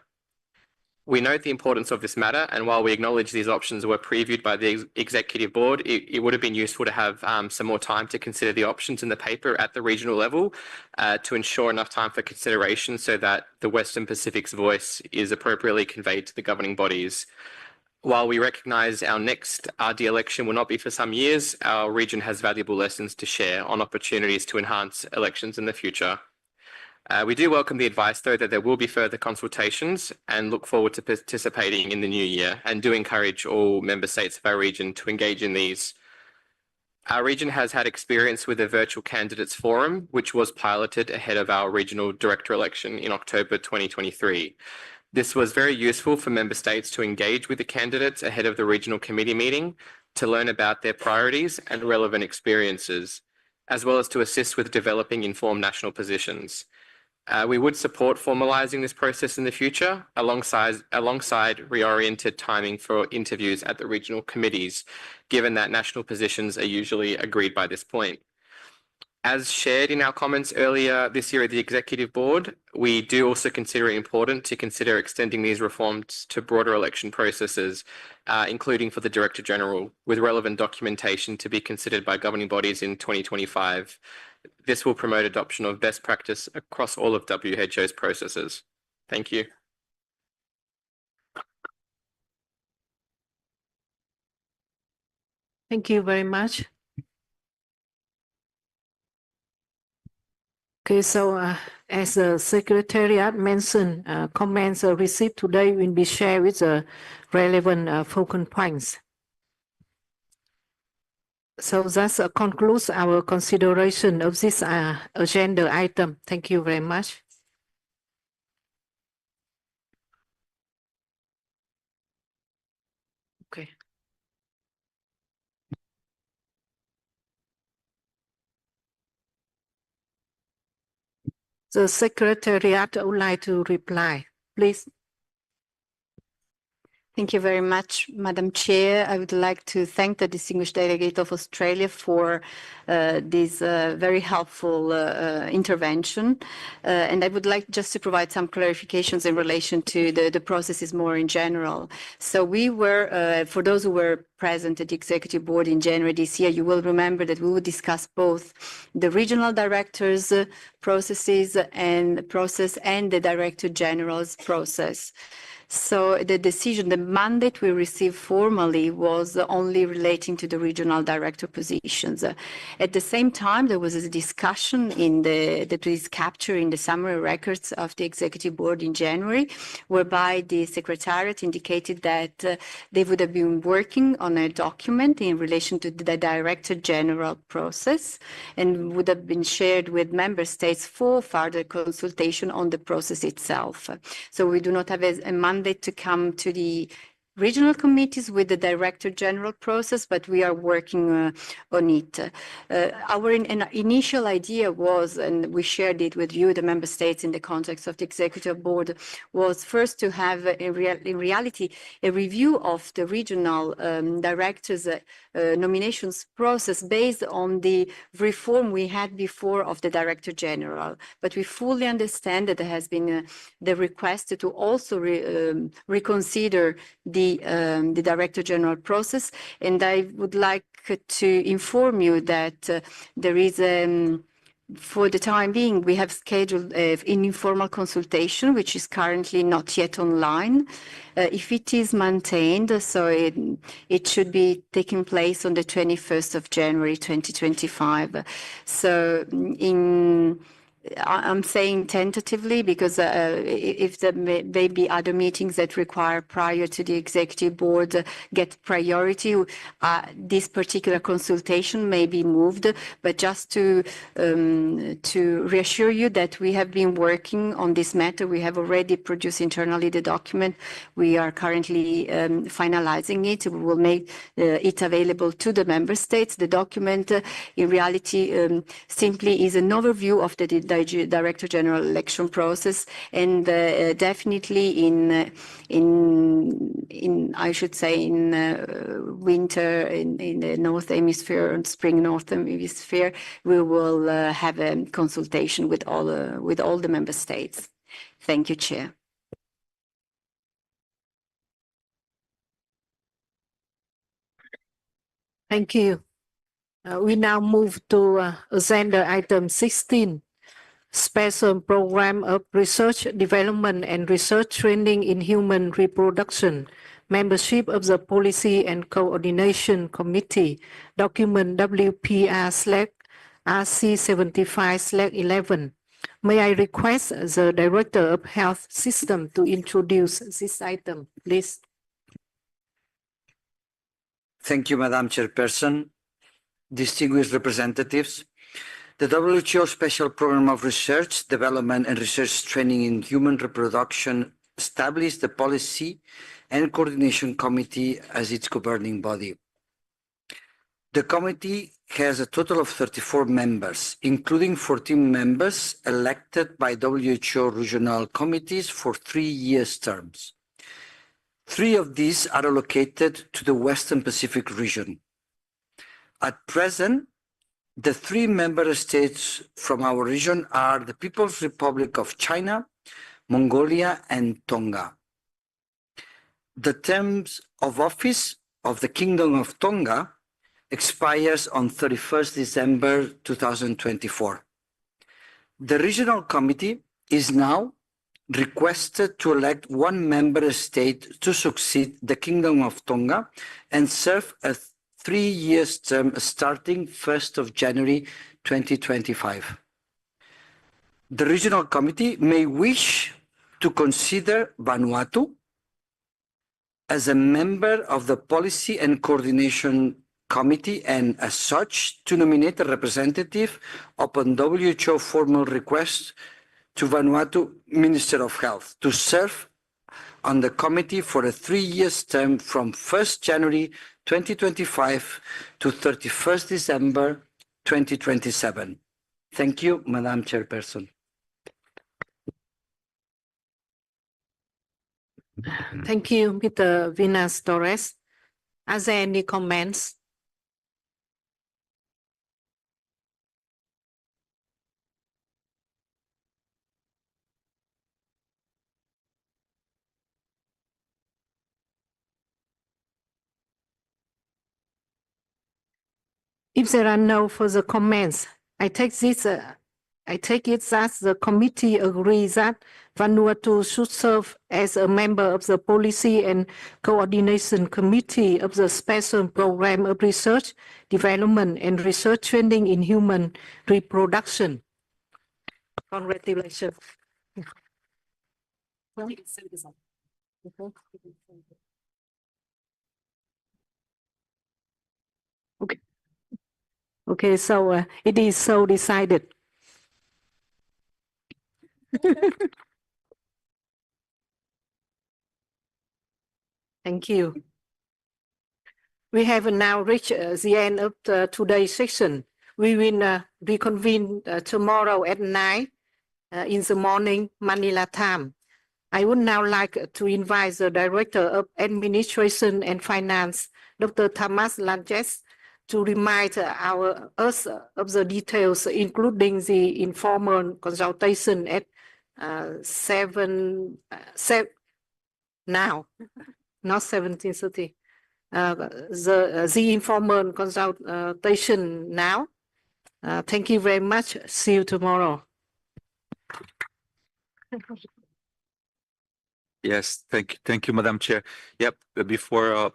We note the importance of this matter, and while we acknowledge these options were previewed by the Executive Board, it would have been useful to have some more time to consider the options in the paper at the regional level to ensure enough time for consideration so that the Western Pacific's voice is appropriately conveyed to the governing bodies. While we recognise our next RD election will not be for some years, our region has valuable lessons to share on opportunities to enhance elections in the future. We do welcome the advice, though, that there will be further consultations and look forward to participating in the new year, and do encourage all member states of our region to engage in these. Our region has had experience with a virtual candidates forum, which was piloted ahead of our regional director election in October 2023. This was very useful for member states to engage with the candidates ahead of the regional committee meeting, to learn about their priorities and relevant experiences, as well as to assist with developing informed national positions. We would support formalising this process in the future alongside reoriented timing for interviews at the regional committees, given that national positions are usually agreed by this point. As shared in our comments earlier this year at the Executive Board, we do also consider it important to consider extending these reforms to broader election processes, including for the Director General, with relevant documentation to be considered by governing bodies in 2025. This will promote adoption of best practice across all of WHO's processes. Thank you. Thank you very much. Okay, so as the Secretariat mentioned, comments received today will be shared with the relevant focal points. So that concludes our consideration of this agenda item. Thank you very much. Okay. The Secretariat would like to reply, please. Thank you very much, Madam Chair. I would like to thank the distinguished delegate of Australia for this very helpful intervention. And I would like just to provide some clarifications in relation to the processes more in general. So we were, for those who were present at the Executive Board in January this year, you will remember that we would discuss both the regional directors' processes and the Director General's process. So the decision, the mandate we received formally was only relating to the regional director positions. At the same time, there was a discussion that is captured in the summary records of the Executive Board in January, whereby the Secretariat indicated that they would have been working on a document in relation to the Director General process and would have been shared with member states for further consultation on the process itself. So we do not have a mandate to come to the regional committees with the Director General process, but we are working on it. Our initial idea was, and we shared it with you, the member states, in the context of the Executive Board, was first to have, in reality, a review of the regional directors' nominations process based on the reform we had before of the Director General. But we fully understand that there has been the request to also reconsider the Director General process, and I would like to inform you that there is, for the time being, we have scheduled an informal consultation, which is currently not yet online. If it is maintained, so it should be taking place on the 21st of January 2025. So I'm saying tentatively because if there may be other meetings that require prior to the Executive Board get priority, this particular consultation may be moved. But just to reassure you that we have been working on this matter, we have already produced internally the document. We are currently finalizing it. We will make it available to the member states. The document, in reality, simply is an overview of the Director General election process, and definitely I should say in winter in the North Hemisphere and spring North Hemisphere, we will have a consultation with all the member states. Thank you, Chair. Thank you. We now move to agenda item 16, Special Program of Research, Development and Research Training in Human Reproduction, Membership of the Policy and Coordination Committee, document WPR/RC75/11. May I request the Director of Health System to introduce this item, please? Thank you, Madam Chairperson. Distinguished representatives, the WHO Special Program of Research, Development and Research Training in Human Reproduction established the Policy and Coordination Committee as its governing body. The committee has a total of 34 members, including 14 members elected by WHO regional committees for 3-year terms. 3 of these are allocated to the Western Pacific region. At present, the 3 member states from our region are the People's Republic of China, Mongolia, and Tonga. The terms of office of the Kingdom of Tonga expires on 31st December 2024. The regional committee is now requested to elect 1 member state to succeed the Kingdom of Tonga and serve a 3-year term starting 1st of January 2025. The regional committee may wish to consider Vanuatu as a member of the Policy and Coordination Committee and as such to nominate a representative upon WHO formal request to Vanuatu Minister of Health to serve on the committee for a 3-year term from 1st January 2025 to 31st December 2027. Thank you, Madam Chairperson. Thank you, Mr. Vinas Torres. Are there any comments? If there are no further comments, I take it that the committee agrees that Vanuatu should serve as a member of the Policy and Coordination Committee of the Special Program of Research, Development and Research Training in Human Reproduction. Congratulations. Okay. Okay, so it is so decided. Thank you. We have now reached the end of today's session. We will reconvene tomorrow at 9 in the morning, Manila time. I would now like to invite the Director of Administration and Finance, Dr. Thomas Langes, to remind us of the details, including the informal consultation at 7 now, not 17:30. The informal consultation now. Thank you very much. See you tomorrow. Yes, thank you, Madam Chair. Yep, before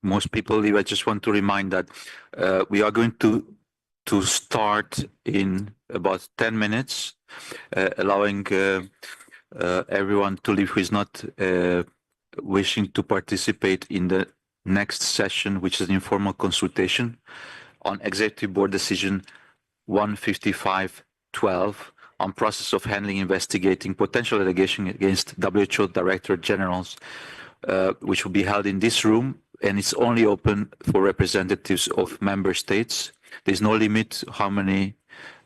most people leave, I just want to remind that we are going to start in about 10 minutes, allowing everyone to leave who is not wishing to participate in the next session, which is an informal consultation on Executive Board Decision 155/12 on process of handling investigating potential allegation against WHO Director Generals, which will be held in this room, and it's only open for representatives of member states. There's no limit how many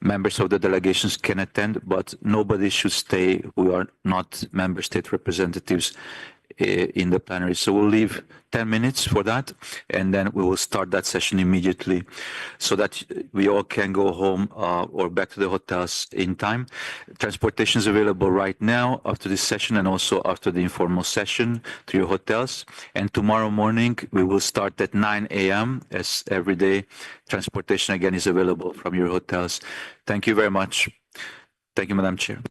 members of the delegations can attend, but nobody should stay who are not member state representatives in the plenary. So we'll leave 10 minutes for that, and then we will start that session immediately so that we all can go home or back to the hotels in time. Transportation is available right now after this session and also after the informal session to your hotels. And tomorrow morning, we will start at 9 a.m. as every day. Transportation again is available from your hotels. Thank you very much. Thank you, Madam Chair.